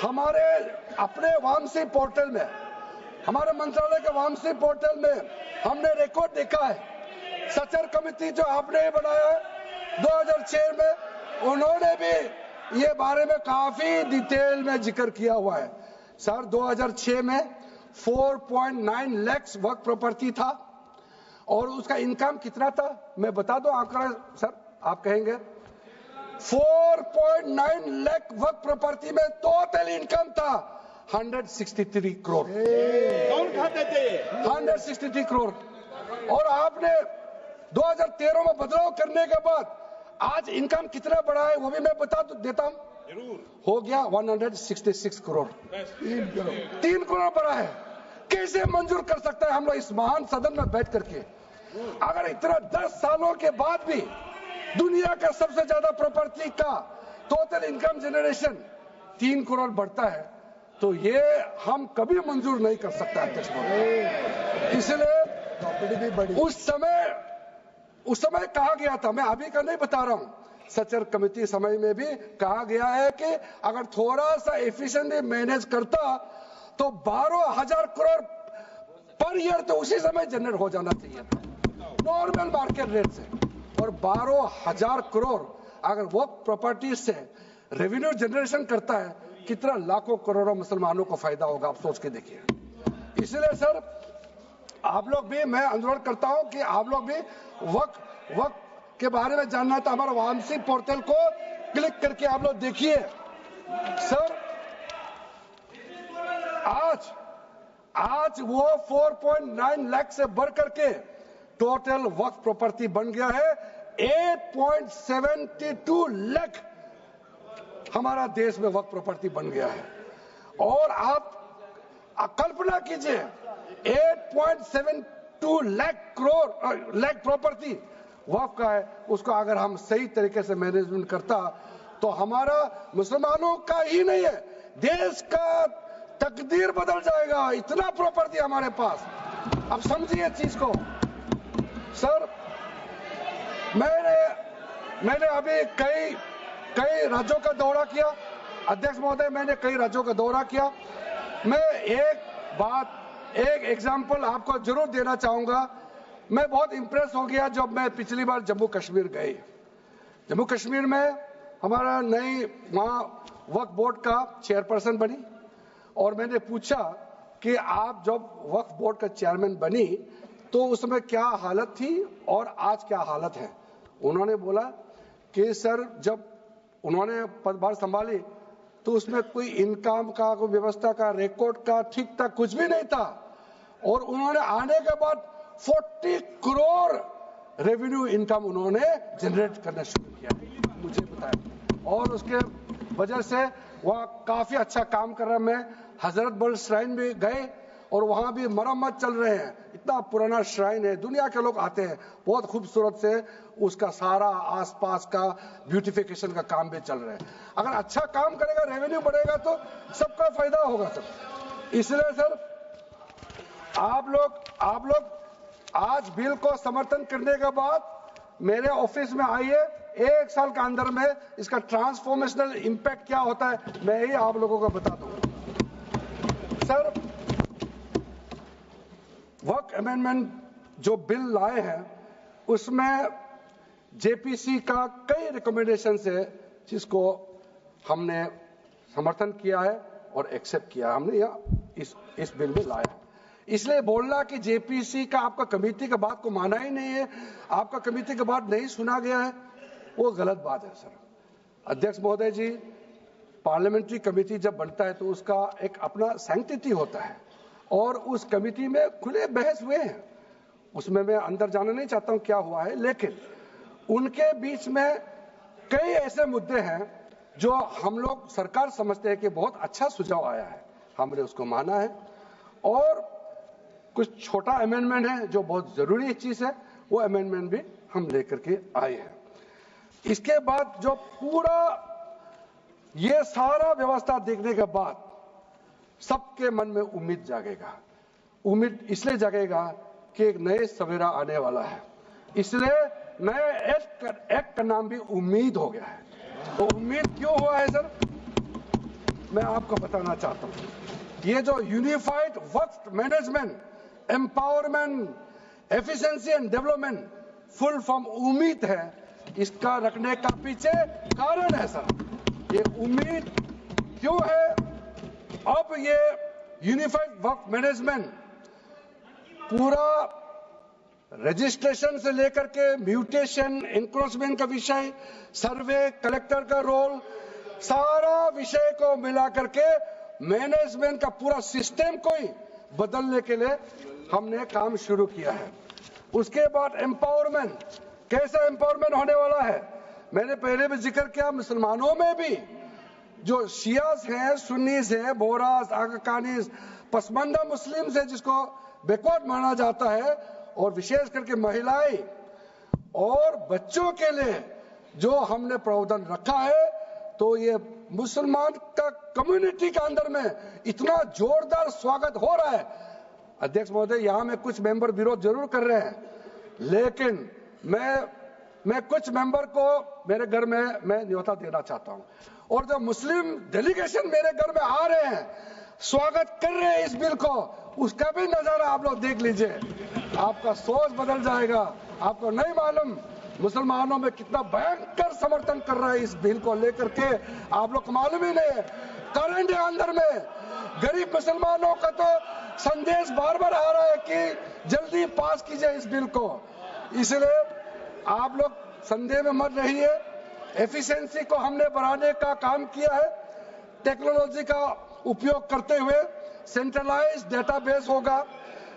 हमारे अपने वामसी पोर्टल में, हमारे मंत्रालय के वामसी पोर्टल में हमने रिकॉर्ड देखा है। सचर कमेटी जो आपने बनाया है 2006 में, उन्होंने भी ये बारे में काफी डिटेल में जिक्र किया हुआ है। सर 2006 में 4.9 लाख वक्फ प्रॉपर्टी था और उसका इनकम कितना था? मैं बता दूं आंकड़ा सर, आप कहेंगे 4.9 लाख वक्फ प्रॉपर्टी में टोटल इनकम था 163 करोड़। कौन खाते थे? 163 करोड़। और आपने 2013 में बदलाव करने के बाद आज इनकम कितना बढ़ा है वो भी मैं बता देता हूं। जरूर। हो गया 166 करोड़। 3 करोड़ बढ़ा है। कैसे मंजूर कर सकता है हम लोग इस महान सदन में बैठ करके? अगर इतना 10 सालों के बाद भी दुनिया का सबसे ज्यादा प्रॉपर्टी का टोटल इनकम जनरेशन 3 करोड़ बढ़ता है, तो ये हम कभी मंजूर नहीं कर सकता अध्यक्ष महोदय। इसलिए उस समय कहा गया था, मैं अभी का नहीं बता रहा हूं, सचर कमेटी समय में भी कहा गया है कि अगर थोड़ा सा एफिशिएंटली मैनेज करता तो 12,000 करोड़ पर ईयर तो उसी समय जनरेट हो जाना चाहिए नॉर्मल मार्केट रेट से। और 12,000 करोड़ अगर वो प्रॉपर्टी से रेवेन्यू जनरेशन करता है, कितना लाखों करोड़ों मुसलमानों को फायदा होगा, आप सोच के देखिए। इसलिए सर आप लोग भी, मैं अनुरोध करता हूं कि आप लोग भी वक्त के बारे में जानना है तो हमारा वामसी पोर्टल को क्लिक करके आप लोग देखिए। सर आज वो 4.9 लाख से बढ़ करके टोटल वक्फ प्रॉपर्टी बन गया है 8.72 लाख। हमारा देश में वक्फ प्रॉपर्टी बन गया है। और आप कल्पना कीजिए 8.72 लाख प्रॉपर्टी वक्फ का है, उसको अगर हम सही तरीके से मैनेजमेंट करता तो हमारा मुसलमानों का ही नहीं है, देश का तकदीर बदल जाएगा। इतना प्रॉपर्टी हमारे पास। अब समझिए चीज को। सर मैंने अभी कई राज्यों का दौरा किया अध्यक्ष महोदय, मैंने कई राज्यों का दौरा किया। मैं एक एग्जांपल आपको जरूर देना चाहूंगा। मैं बहुत इंप्रेस हो गया जब मैं पिछली बार जम्मू कश्मीर गए। जम्मू कश्मीर में हमारा नई वहां वक्फ बोर्ड का चेयरपर्सन बनी और मैंने पूछा कि आप जब वक्फ बोर्ड का चेयरमैन बनी तो उसमें क्या हालत थी और आज क्या हालत है। उन्होंने बोला कि सर जब उन्होंने पदभार संभाली तो उसमें कोई इनकम का, कोई व्यवस्था का, रिकॉर्ड का ठीक ठाक कुछ भी नहीं था। और उन्होंने आने के बाद 40 करोड़ रेवेन्यू इनकम उन्होंने जनरेट करना शुरू किया, मुझे बताया। और उसके वजह से वह काफी अच्छा काम कर रहा है। मैं हजरत बल श्राइन भी गए और वहां भी मरम्मत चल रहे हैं। इतना पुराना श्राइन है, दुनिया के लोग आते हैं, बहुत खूबसूरत से उसका सारा आसपास का ब्यूटिफिकेशन का काम भी चल रहा है। अगर अच्छा काम करेगा, रेवेन्यू बढ़ेगा तो सबका फायदा होगा सर। इसलिए सर आप लोग आज बिल को समर्थन करने के बाद मेरे ऑफिस में आइए, 1 साल के अंदर में इसका ट्रांसफॉर्मेशनल इंपैक्ट क्या होता है मैं ही आप लोगों को बता दूंगा। सर वक्फ अमेंडमेंट जो बिल लाए हैं उसमें जेपीसी का कई रिकमेंडेशन है जिसको हमने समर्थन किया है और एक्सेप्ट किया हमने या इस बिल में लाया। इसलिए बोलना कि जेपीसी का आपका कमेटी के बात को माना ही नहीं है, आपका कमेटी के बात नहीं सुना गया है, वो गलत बात है सर। अध्यक्ष महोदय जी, पार्लियामेंट्री कमेटी जब बनता है तो उसका एक अपना सैंक्टिटी होता है और उस कमेटी में खुले बहस हुए हैं। उसमें मैं अंदर जाना नहीं चाहता हूं क्या हुआ है, लेकिन उनके बीच में कई ऐसे मुद्दे हैं जो हम लोग सरकार समझते हैं कि बहुत अच्छा सुझाव आया है, हमने उसको माना है। और कुछ छोटा अमेंडमेंट है जो बहुत जरूरी चीज है, वो अमेंडमेंट भी हम लेकर के आए हैं। इसके बाद जो पूरा ये सारा व्यवस्था देखने के बाद सबके मन में उम्मीद जागेगा। उम्मीद इसलिए जागेगा कि एक नए सवेरा आने वाला है, इसलिए नए एक्ट का नाम भी उम्मीद हो गया है। तो उम्मीद क्यों हुआ है सर, मैं आपको बताना चाहता हूं। ये जो unified Waqf management, empowerment, efficiency and development, full form उम्मीद है, इसका रखने का पीछे कारण है सर। ये उम्मीद क्यों है? अब ये यूनिफाइड वक्फ मैनेजमेंट पूरा रजिस्ट्रेशन से लेकर के म्यूटेशन, इंक्रोचमेंट का विषय, सर्वे, कलेक्टर का रोल, सारा विषय को मिला करके मैनेजमेंट का पूरा सिस्टम को ही बदलने के लिए हमने काम शुरू किया है। उसके बाद एम्पावरमेंट, कैसा एम्पावरमेंट होने वाला है? मैंने पहले भी जिक्र किया, मुसलमानों में भी जो शियास हैं, सुन्नीस हैं, बोरास, आगाकानीस, पसमानदा मुस्लिम्स हैं जिसको बैकवर्ड माना जाता है, और विशेष करके महिलाएं और बच्चों के लिए जो हमने प्रावधान रखा है, तो ये मुसलमान का कम्युनिटी के अंदर में इतना जोरदार स्वागत हो रहा है। अध्यक्ष महोदय, यहां में कुछ मेंबर विरोध जरूर कर रहे हैं, लेकिन मैं कुछ मेंबर को मेरे घर में मैं न्योता देना चाहता हूं, और जो मुस्लिम डेलीगेशन मेरे घर में आ रहे हैं, स्वागत कर रहे हैं इस बिल को, उसका भी नजारा आप लोग देख लीजिए। आपका सोच बदल जाएगा। आपको नहीं मालूम मुसलमानों में कितना भयंकर समर्थन कर रहा है इस बिल को लेकर के, आप लोग को मालूम ही नहीं है। करंट अंदर में गरीब मुसलमानों का तो संदेश बार बार आ रहा है कि जल्दी पास कीजिए इस बिल को। इसलिए आप लोग संदेह में मत रहिए। एफिशिएंसी को हमने बढ़ाने का काम किया है। टेक्नोलॉजी का उपयोग करते हुए सेंट्रलाइज्ड डेटाबेस होगा,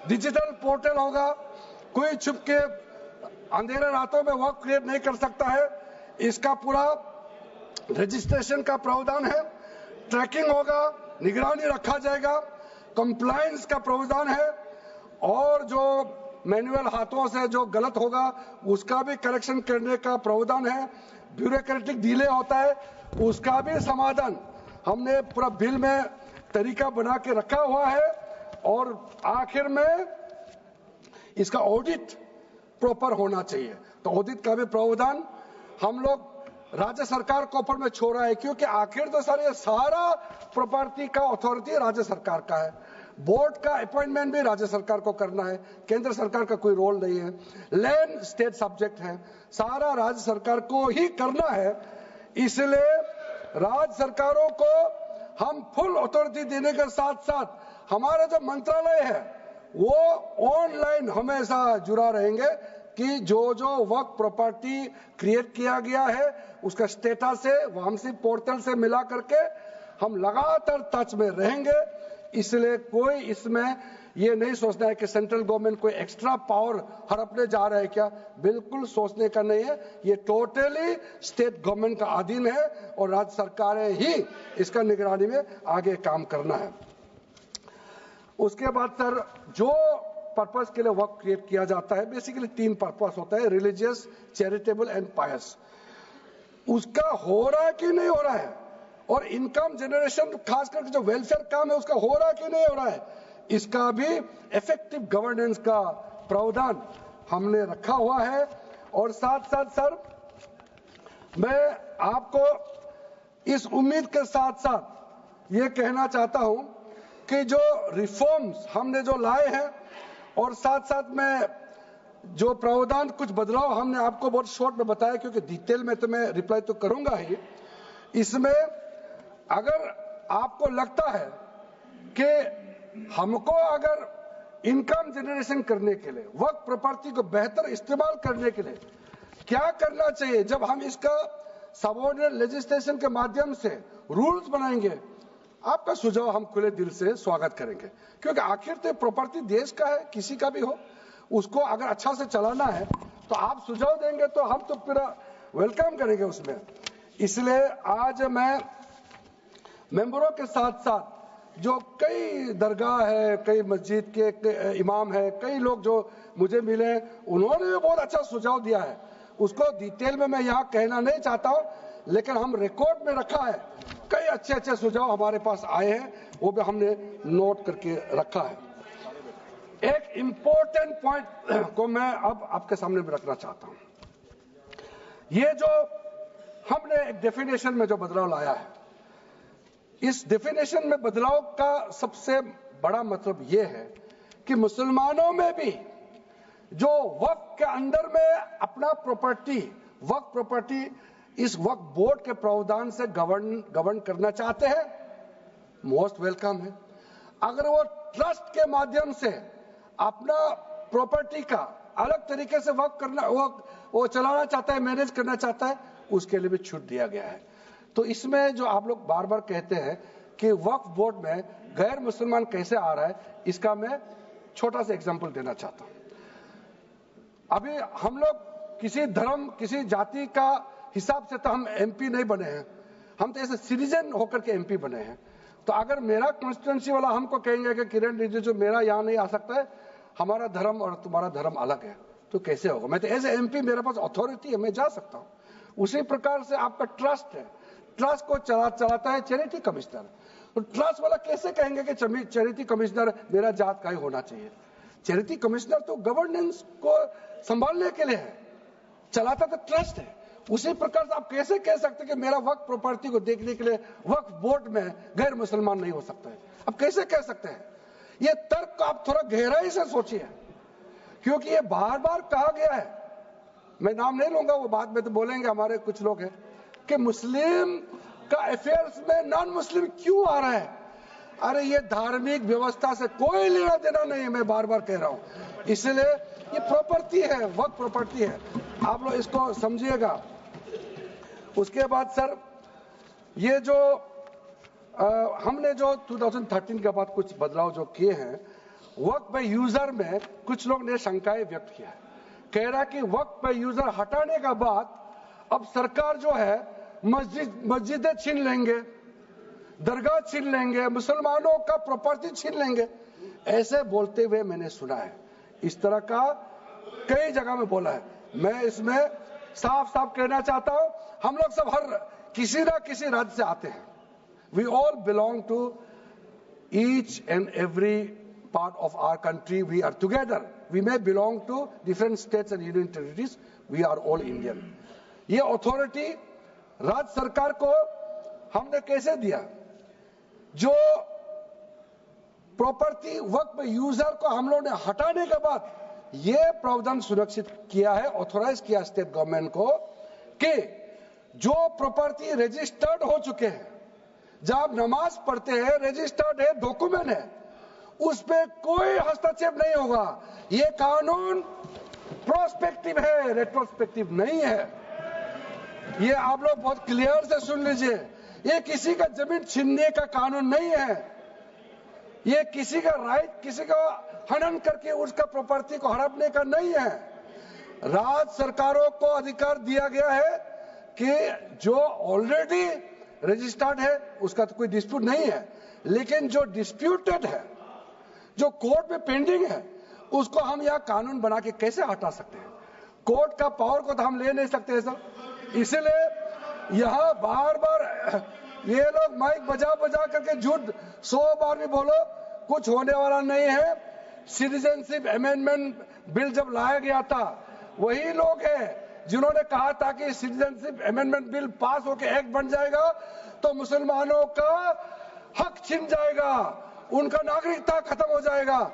डिजिटल पोर्टल होगा, कोई छुप के अंधेरे रातों में वर्क क्रिएट नहीं कर सकता है। इसका पूरा रजिस्ट्रेशन का प्रावधान है, ट्रैकिंग होगा, निगरानी रखा जाएगा, कंप्लायंस का प्रावधान है, और जो मैनुअल हाथों से जो गलत होगा उसका भी करेक्शन करने का प्रावधान है। ब्यूरोक्रेटिक डिले होता है उसका भी समाधान हमने पूरा बिल में तरीका बना के रखा हुआ है। और आखिर में इसका ऑडिट प्रॉपर होना चाहिए, तो ऑडिट का भी प्रावधान हम लोग राज्य सरकार को ऊपर में छोड़ा है, क्योंकि आखिर तो सारा प्रॉपर्टी का अथॉरिटी राज्य सरकार का है। बोर्ड का अपॉइंटमेंट भी राज्य सरकार को करना है, केंद्र सरकार का कोई रोल नहीं है। लैंड स्टेट सब्जेक्ट है, सारा राज्य सरकार को ही करना है। इसलिए राज्य सरकारों को हम फुल अथॉरिटी देने के साथ साथ हमारा जो मंत्रालय है वो ऑनलाइन हमेशा जुड़ा रहेंगे कि जो वर्क प्रॉपर्टी क्रिएट किया गया है उसका स्टेटस है वामसी पोर्टल से मिला करके हम लगातार टच में रहेंगे। इसलिए कोई इसमें ये नहीं सोचना है कि सेंट्रल गवर्नमेंट कोई एक्स्ट्रा पावर हड़पने जा रहा है क्या, बिल्कुल सोचने का नहीं है। ये टोटली स्टेट गवर्नमेंट का अधीन है और राज्य सरकारें ही इसका निगरानी में आगे काम करना है। उसके बाद सर जो पर्पस के लिए वक्फ क्रिएट किया जाता है, बेसिकली 3 पर्पस होता है, रिलीजियस, चैरिटेबल एंड पायस। उसका हो रहा है कि नहीं हो रहा है, और इनकम जनरेशन खास करके जो वेलफेयर काम है उसका हो रहा है कि नहीं हो रहा है, इसका भी इफेक्टिव गवर्नेंस का प्रावधान हमने रखा हुआ है। और साथ साथ सर मैं आपको इस उम्मीद के साथ साथ ये कहना चाहता हूं कि जो रिफॉर्म्स हमने जो लाए हैं और साथ साथ में जो प्रावधान कुछ बदलाव हमने आपको बहुत शॉर्ट में बताया, क्योंकि डिटेल में तो मैं रिप्लाई तो करूंगा ही, इसमें अगर आपको लगता है कि हमको अगर इनकम जनरेशन करने के लिए वक्त प्रॉपर्टी को बेहतर इस्तेमाल करने के लिए क्या करना चाहिए, जब हम इसका सबऑर्डिनेट लेजिस्लेशन के माध्यम से रूल्स बनाएंगे, आपका सुझाव हम खुले दिल से स्वागत करेंगे। क्योंकि आखिर तो प्रॉपर्टी देश का है, किसी का भी हो, उसको अगर अच्छा से चलाना है तो आप सुझाव देंगे तो हम तो पूरा वेलकम करेंगे उसमें। इसलिए आज मैं मेंबरों के साथ साथ जो कई दरगाह है, कई मस्जिद के इमाम है, कई लोग जो मुझे मिले, उन्होंने भी बहुत अच्छा सुझाव दिया है। उसको डिटेल में मैं यहाँ कहना नहीं चाहता हूँ, लेकिन हम रिकॉर्ड में रखा है, कई अच्छे अच्छे सुझाव हमारे पास आए हैं, वो भी हमने नोट करके रखा है। एक इंपॉर्टेंट पॉइंट को मैं अब आपके सामने भी रखना चाहता हूं। ये जो हमने एक डेफिनेशन में जो बदलाव लाया है, इस डेफिनेशन में बदलाव का सबसे बड़ा मतलब ये है कि मुसलमानों में भी जो वक्फ के अंदर में अपना प्रॉपर्टी, वक्फ प्रॉपर्टी इस वक्फ बोर्ड के प्रावधान से गवर्न करना चाहते हैं, मोस्ट वेलकम है। अगर वो ट्रस्ट के माध्यम से अपना प्रॉपर्टी का अलग तरीके से वक्फ करना, वो चलाना चाहता है, मैनेज करना चाहता है, उसके लिए भी छूट दिया गया है। तो इसमें जो आप लोग बार बार कहते हैं कि वक्फ बोर्ड में गैर मुसलमान कैसे आ रहा है, इसका मैं छोटा सा एग्जांपल देना चाहता हूं। अभी हम लोग किसी धर्म, किसी जाति का हिसाब से तो हम एमपी नहीं बने हैं, हम तो ऐसे सिटीजन होकर के एमपी बने हैं। तो अगर मेरा कॉन्स्टिट्यूंसी वाला हमको कहेंगे कि किरण रिजिजू मेरा यहाँ नहीं आ सकता है, हमारा धर्म और तुम्हारा धर्म अलग है, तो कैसे होगा? मैं तो एज ए एमपी, मेरे पास अथॉरिटी है, मैं जा सकता हूँ। उसी प्रकार से आपका ट्रस्ट है, ट्रस्ट को चलाता है चैरिटी कमिश्नर। तो ट्रस्ट वाला कैसे कहेंगे कि चैरिटी कमिश्नर मेरा जात का ही होना चाहिए? चैरिटी कमिश्नर तो गवर्नेंस को संभालने के लिए है, चलाता तो ट्रस्ट है। उसी प्रकार से आप कैसे कह सकते कि मेरा वक्फ प्रॉपर्टी को देखने के लिए वक्फ बोर्ड में गैर मुसलमान नहीं हो सकता है? आप कैसे कह सकते हैं? ये तर्क को आप थोड़ा गहराई से सोचिए, क्योंकि ये बार बार कहा गया है, मैं नाम नहीं लूंगा, वो बाद में तो बोलेंगे हमारे कुछ लोग हैं कि मुस्लिम का अफेयर्स में नॉन मुस्लिम क्यों आ रहा है। अरे ये धार्मिक व्यवस्था से कोई लेना देना नहीं है, मैं बार बार कह रहा हूं। इसलिए ये प्रॉपर्टी है, वक्फ प्रॉपर्टी है, आप लोग इसको समझिएगा। उसके बाद सर ये जो हमने जो 2013 के बाद कुछ बदलाव जो किए हैं, वक्फ बाय यूजर में कुछ लोग ने शंकाएं व्यक्त किया है, कह रहा कि वक्फ बाय यूजर हटाने के बाद अब सरकार जो है मस्जिदें छीन लेंगे, दरगाह छीन लेंगे, मुसलमानों का प्रॉपर्टी छीन लेंगे, ऐसे बोलते हुए मैंने सुना है। इस तरह का कई जगह में बोला है। मैं इसमें साफ साफ कहना चाहता हूं, हम लोग सब हर किसी ना किसी राज्य से आते हैं। We all belong to each and every part of our country. We are together. We may belong to different states and union territories. We are all Indian. ये अथॉरिटी राज्य सरकार को हमने कैसे दिया? जो प्रॉपर्टी वक्फ यूजर को हम लोगों ने हटाने के बाद ये प्रावधान सुरक्षित किया है, ऑथोराइज किया स्टेट गवर्नमेंट को कि जो प्रॉपर्टी रजिस्टर्ड हो चुके हैं, जब आप नमाज पढ़ते हैं, रजिस्टर्ड है, डॉक्यूमेंट है, उस पे कोई हस्तक्षेप नहीं होगा। ये कानून प्रोस्पेक्टिव है, रेट्रोस्पेक्टिव नहीं है। ये आप लोग बहुत क्लियर से सुन लीजिए, ये किसी का जमीन छीनने का कानून नहीं है। ये किसी का राइट, किसी का हनन करके उसका प्रॉपर्टी को हड़पने का नहीं है। राज्य सरकारों को अधिकार दिया गया है कि जो ऑलरेडी रजिस्टर्ड है उसका तो कोई डिस्प्यूट नहीं है, लेकिन जो डिस्प्यूटेड है, जो कोर्ट में पेंडिंग है उसको हम यहाँ कानून बना के कैसे हटा सकते हैं? कोर्ट का पावर को तो हम ले नहीं सकते हैं सर। इसलिए यहाँ बार बार ये लोग माइक बजा बजा करके झूठ 100 बार भी बोलो, कुछ होने वाला नहीं है। सिटीजनशिप अमेंडमेंट बिल जब लाया गया था, वही लोग हैं जिन्होंने कहा था कि सिटीजनशिप अमेंडमेंट बिल पास होकर एक्ट बन जाएगा तो मुसलमानों का हक छिन जाएगा, उनका नागरिकता खत्म हो जाएगा।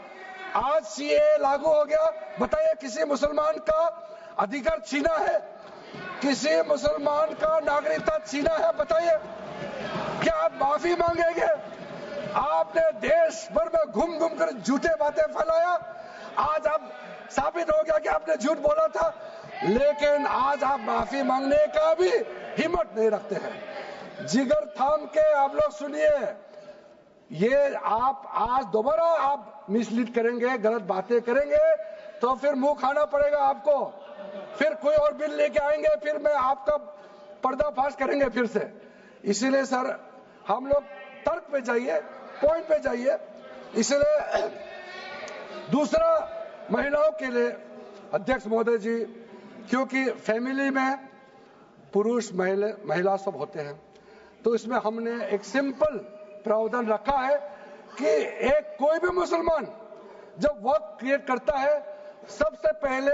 आज सीए लागू हो गया, बताइए किसी मुसलमान का अधिकार छीना है? किसी मुसलमान का नागरिकता छीना है? बताइए, क्या आप माफी मांगेंगे? आपने देश भर में घूम घूम कर झूठे बातें फैलाया, आज आप साबित हो गया कि आपने झूठ बोला था, लेकिन आज आप माफी मांगने का भी हिम्मत नहीं रखते हैं। जिगर थाम के आप लोग सुनिए, ये आप आज दोबारा आप मिसलीड करेंगे, गलत बातें करेंगे तो फिर मुंह खाना पड़ेगा आपको। फिर कोई और बिल लेके आएंगे, फिर मैं आपका पर्दाफाश करेंगे फिर से। इसीलिए सर हम लोग तर्क पे जाइए, पॉइंट पे जाइए। इसलिए दूसरा, महिलाओं के लिए अध्यक्ष महोदय जी, क्योंकि फैमिली में पुरुष महिला सब होते हैं, तो इसमें हमने एक सिंपल प्रावधान रखा है कि एक कोई भी मुसलमान जब वर्क क्रिएट करता है, सबसे पहले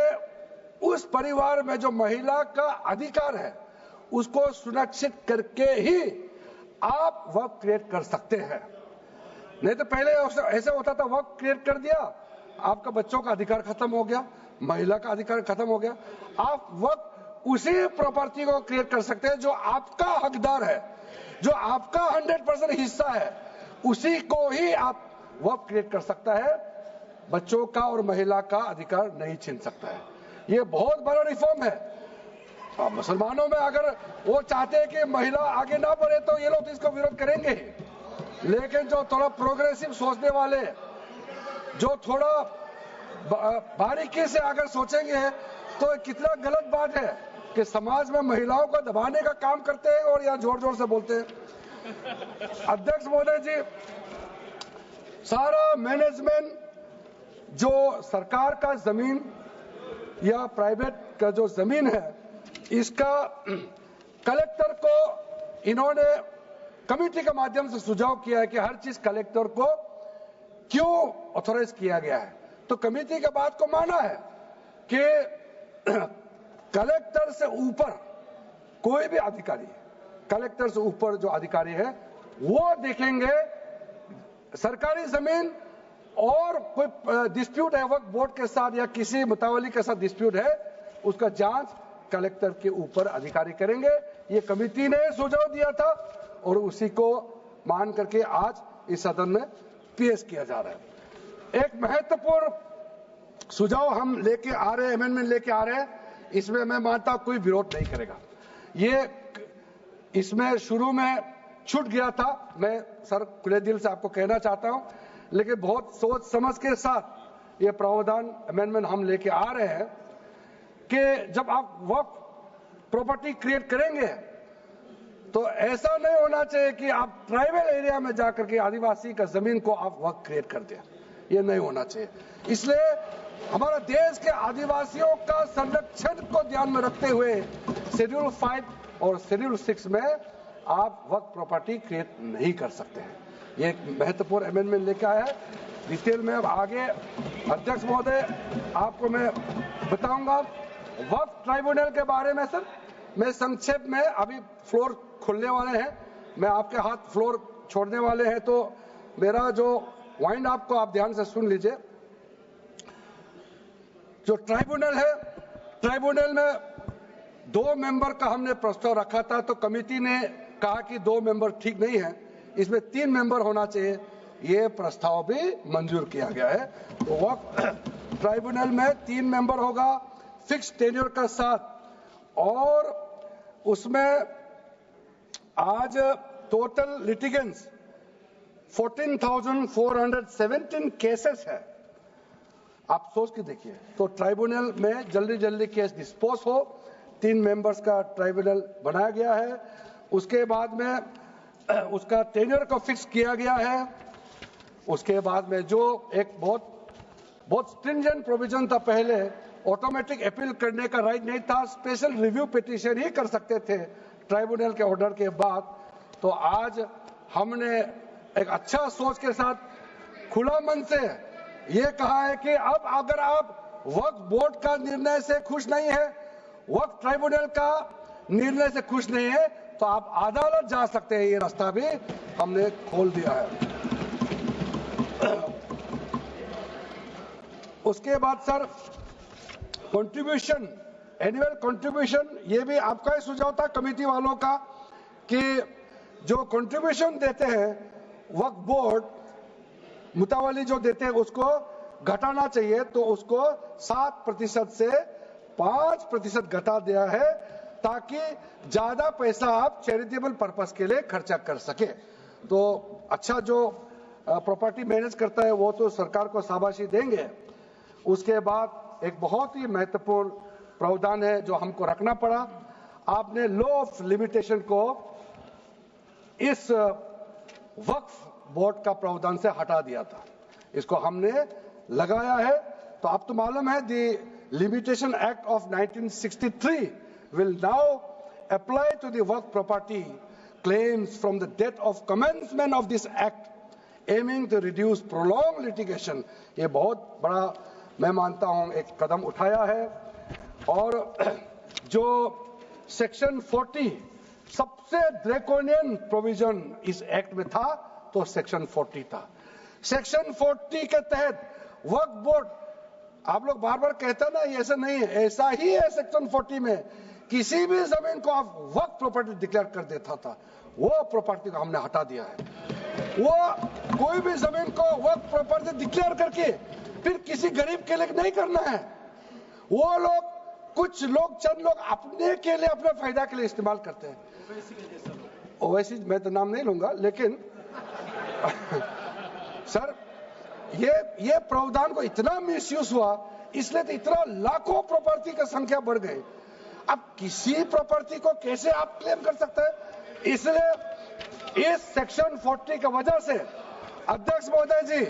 उस परिवार में जो महिला का अधिकार है उसको सुरक्षित करके ही आप वर्क क्रिएट कर सकते हैं। नहीं तो पहले ऐसा होता था, वर्क क्रिएट कर दिया, आपका बच्चों का अधिकार खत्म हो गया, महिला का अधिकार खत्म हो गया। आप वर्क उसी प्रॉपर्टी को क्रिएट कर सकते हैं जो आपका हकदार है, जो आपका 100% हिस्सा है, उसी को ही आप वर्क क्रिएट कर सकता है। बच्चों का और महिला का अधिकार नहीं छीन सकता है। ये बहुत बड़ा रिफॉर्म है। मुसलमानों में अगर वो चाहते हैं कि महिला आगे ना बढ़े तो ये लोग तो इसको विरोध करेंगे ही, लेकिन जो थोड़ा प्रोग्रेसिव सोचने वाले, जो थोड़ा बारीकी से अगर सोचेंगे तो कितना गलत बात है कि समाज में महिलाओं को दबाने का काम करते हैं और यहाँ जोर जोर से बोलते हैं। अध्यक्ष महोदय जी, सारा मैनेजमेंट जो सरकार का जमीन या प्राइवेट का जो जमीन है, इसका कलेक्टर को इन्होंने कमेटी के माध्यम से सुझाव किया है कि हर चीज कलेक्टर को क्यों ऑथोराइज किया गया है। तो कमेटी के बात को माना है कि कलेक्टर से ऊपर कोई भी अधिकारी, कलेक्टर से ऊपर जो अधिकारी है वो देखेंगे सरकारी जमीन और कोई डिस्प्यूट है वक्फ बोर्ड के साथ या किसी मुतावली के साथ डिस्प्यूट है, उसका जांच कलेक्टर के ऊपर अधिकारी करेंगे। ये कमेटी ने सुझाव दिया था और उसी को मान करके आज इस सदन में पेश किया जा रहा है। एक महत्वपूर्ण सुझाव हम लेके आ रहे हैं, अमेंडमेंट लेके आ रहे हैं, इसमें मैं मानता हूं कोई विरोध नहीं करेगा। ये इसमें शुरू में छूट गया था, मैं सर खुले दिल से आपको कहना चाहता हूं, लेकिन बहुत सोच समझ के साथ ये प्रावधान अमेंडमेंट हम लेके आ रहे हैं कि जब आप वक्फ प्रॉपर्टी क्रिएट करेंगे तो ऐसा नहीं होना चाहिए कि आप ट्राइबल एरिया में जाकर के आदिवासी का जमीन को आप वक्फ क्रिएट कर दें, ये नहीं होना चाहिए। इसलिए हमारा देश के आदिवासियों का संरक्षण को ध्यान में रखते हुए शेड्यूल 5 और शेड्यूल 6 में आप वक्फ प्रॉपर्टी क्रिएट नहीं कर सकते हैं। ये एक महत्वपूर्ण अमेंडमेंट लेके आया है। डिटेल में अब आगे अध्यक्ष महोदय आपको मैं बताऊंगा। वक्फ ट्राइब्यूनल के बारे में सर मैं संक्षेप में, अभी फ्लोर खुलने वाले हैं, मैं आपके हाथ फ्लोर छोड़ने वाले हैं, तो मेरा जो वाइंड अप को आप ध्यान से सुन लीजिए। जो ट्राइब्यूनल है, ट्राइब्यूनल में 2 मेंबर का हमने प्रस्ताव रखा था, तो कमेटी ने कहा कि 2 मेंबर ठीक नहीं है, इसमें 3 मेंबर होना चाहिए। ये प्रस्ताव भी मंजूर किया गया है। तो वक्फ ट्राइब्यूनल में 3 मेंबर होगा फिक्स टेन्योर का साथ, और उसमें आज टोटल लिटिगेंट्स 14,417 केसेस है। आप सोच के देखिए, तो ट्राइब्यूनल में जल्दी जल्दी केस डिस्पोज हो, 3 मेंबर्स का ट्राइब्यूनल बनाया गया है। उसके बाद में उसका टेन्योर को फिक्स किया गया है। उसके बाद में जो एक बहुत स्ट्रिंजेंट प्रोविजन था, पहले ऑटोमेटिक अपील करने का राइट नहीं था, स्पेशल रिव्यू पिटीशन ही कर सकते थे ट्राइब्यूनल के ऑर्डर के बाद। तो आज हमने एक अच्छा सोच के साथ खुला मन से ये कहा है कि अब अगर आप वक्फ बोर्ड का निर्णय से खुश नहीं है, वक्फ ट्राइब्यूनल का निर्णय से खुश नहीं है, तो आप अदालत जा सकते हैं। ये रास्ता भी हमने खोल दिया है। उसके बाद सर कंट्रीब्यूशन, एनुअल कंट्रीब्यूशन, ये भी आपका ही सुझाव था कमेटी वालों का कि जो कंट्रीब्यूशन देते हैं वक्फ बोर्ड मुतावली जो देते हैं उसको घटाना चाहिए, तो उसको 7% से 5% घटा दिया है ताकि ज्यादा पैसा आप चैरिटेबल पर्पस के लिए खर्चा कर सके। तो अच्छा जो प्रॉपर्टी मैनेज करता है वो तो सरकार को शाबाशी देंगे। उसके बाद एक बहुत ही महत्वपूर्ण प्रावधान है जो हमको रखना पड़ा, आपने लॉ ऑफ लिमिटेशन को इस वक्फ बोर्ड का प्रावधान से हटा दिया था, इसको हमने लगाया है। तो अब तो मालूम है the limitation act of 1963 will now apply to the work property claims from the date of commencement of this act, aiming to reduce prolonged litigation। ये बहुत बड़ा मैं मानता हूं एक कदम उठाया है। और जो सेक्शन 40 सबसे ड्रैकोनियन प्रोविजन इस एक्ट में था तो सेक्शन 40 था। सेक्शन 40 के तहत वक्फ बोर्ड, आप लोग बार बार कहते हैं ना ये ऐसा नहीं है, ऐसा ही है। सेक्शन 40 में किसी भी जमीन को आप वक्फ प्रॉपर्टी डिक्लेयर कर देता था, वो प्रॉपर्टी को हमने हटा दिया है। वो कोई भी जमीन को वक्फ प्रॉपर्टी डिक्लेयर करके फिर किसी गरीब के लिए नहीं करना है। वो लोग, कुछ लोग, चंद लोग अपने के लिए, अपने फायदा के लिए इस्तेमाल करते हैं। ओवैसी मैं तो नाम नहीं लूंगा, लेकिन सर ये प्रावधान को इतना मिसयूज हुआ, इसलिए तो इतना लाखों प्रॉपर्टी की संख्या बढ़ गई। अब किसी प्रॉपर्टी को कैसे आप क्लेम कर सकते हैं? इसलिए इस सेक्शन 40 की वजह से, अध्यक्ष महोदय जी,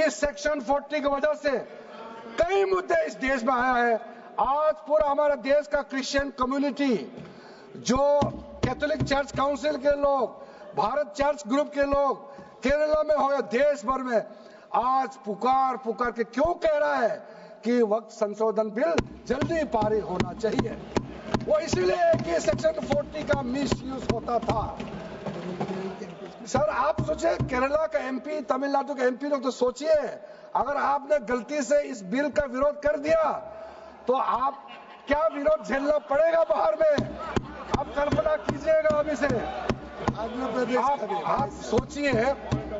इस सेक्शन 40 की वजह से कई मुद्दे इस देश में आया है। आज पूरा हमारा देश का क्रिश्चियन कम्युनिटी, जो कैथोलिक चर्च काउंसिल के लोग, भारत चर्च ग्रुप के लोग, केरला में हो या देश भर में, आज पुकार के क्यों कह रहा है कि वक्त संशोधन बिल जल्दी पारित होना चाहिए। वो इसलिए कि सेक्शन 40 का मिसयूज होता था। सर आप सोचिए, केरला का एमपी, तमिलनाडु का एमपी लोग तो सोचिए, अगर आपने गलती से इस बिल का विरोध कर दिया तो आप क्या विरोध झेलना पड़ेगा बाहर में, आप कल्पना कीजिएगा। अभी से आप सोचिए,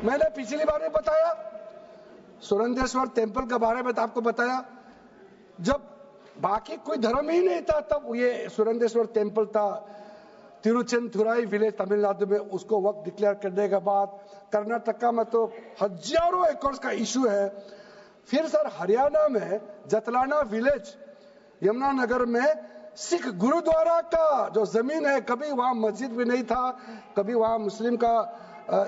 मैंने पिछली बार भी बताया सुरेंद्रेश्वर टेम्पल के बारे में, तो आपको बताया जब बाकी कोई धर्म ही नहीं था तब ये सुरेंद्रेश्वर टेम्पल था। तिरुचेंथुराई विलेज तमिलनाडु में, उसको वक्त डिक्लेयर करने के बाद कर्नाटका में तो हजारों एकड़ का इशू है। फिर सर हरियाणा में जतलाना विलेज यमुनानगर में सिख गुरुद्वारा का जो जमीन है, कभी वहां मस्जिद भी नहीं था, कभी वहां मुस्लिम का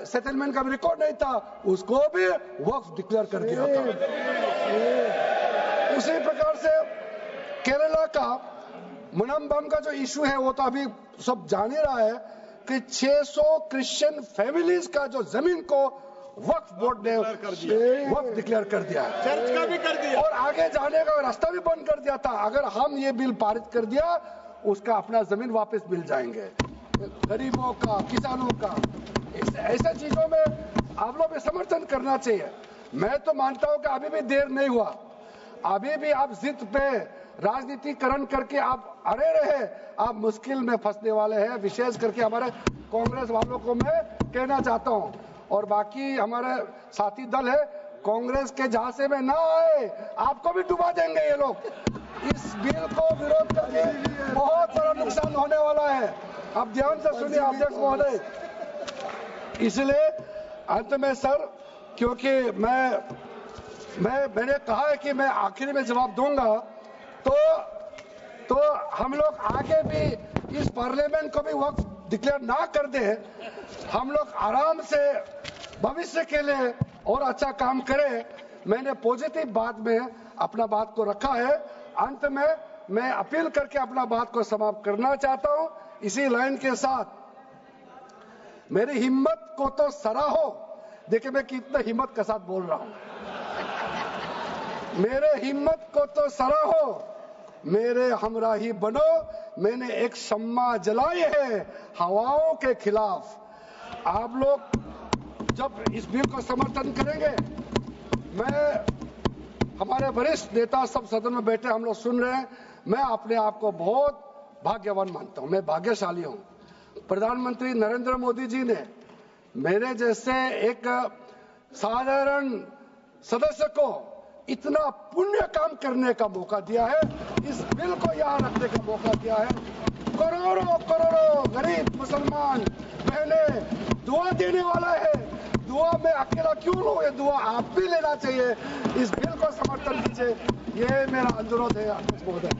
सेटलमेंट का भी रिकॉर्ड नहीं था, उसको भी वक्फ डिक्लेयर कर दिया था। उसी प्रकार से केरला का मुनम्बम का जो इशू है वो तो अभी सब जान ही रहा है कि 600 क्रिश्चियन फैमिलीज का जो जमीन को वक्फ बोर्ड ने वक्फ डिक्लेयर कर दिया है, चर्च का भी कर दिया और आगे जाने का रास्ता भी बंद कर दिया था। अगर हम ये बिल पारित कर दिया, उसका अपना जमीन वापस मिल जाएंगे गरीबों का, किसानों का। ऐसे चीजों में आप लोग भी समर्थन करना चाहिए। मैं तो मानता हूं कि अभी भी देर नहीं हुआ, अभी भी आप जिद पे राजनीतिकरण करके आप अड़े रहे, आप मुश्किल में फंसने वाले हैं। विशेष करके हमारे कांग्रेस वालों को मैं कहना चाहता हूं, और बाकी हमारे साथी दल है, कांग्रेस के झांसे में ना आए, आपको भी डुबा देंगे ये लोग। इस बिल को विरोध करके बहुत बड़ा नुकसान होने वाला है। आप ध्यान से सुनिए अध्यक्ष महोदय। इसलिए अंत में सर, क्योंकि मैंने कहा है कि मैं आखिर में जवाब दूंगा, तो हम लोग आगे भी इस पार्लियामेंट को भी वक्त डिक्लेयर ना कर दे, हम लोग आराम से भविष्य के लिए और अच्छा काम करे। मैंने पॉजिटिव बात में अपना बात को रखा है। अंत में मैं अपील करके अपना बात को समाप्त करना चाहता हूं। इसी लाइन के साथ मेरी हिम्मत को तो सराहो। देखिए मैं कितना हिम्मत के साथ बोल रहा हूं। मेरे हिम्मत को तो सराहो, मेरे हमराही बनो। मैंने एक शम्मा जलाई है हवाओं के खिलाफ। आप लोग जब इस बिल को समर्थन करेंगे, मैं हमारे वरिष्ठ नेता सब सदन में बैठे हम लोग सुन रहे हैं, मैं अपने आप को बहुत भाग्यवान मानता हूं। मैं भाग्यशाली हूं। प्रधानमंत्री नरेंद्र मोदी जी ने मेरे जैसे एक साधारण सदस्य को इतना पुण्य काम करने का मौका दिया है, इस बिल को यहां रखने का मौका दिया है। करोड़ों करोड़ों गरीब मुसलमान बहनें दुआ देने वाला है। दुआ में अकेला क्यों लूं, ये दुआ आप भी लेना चाहिए। इस बिल को समर्थन कीजिए, ये मेरा अनुरोध है अध्यक्ष महोदय।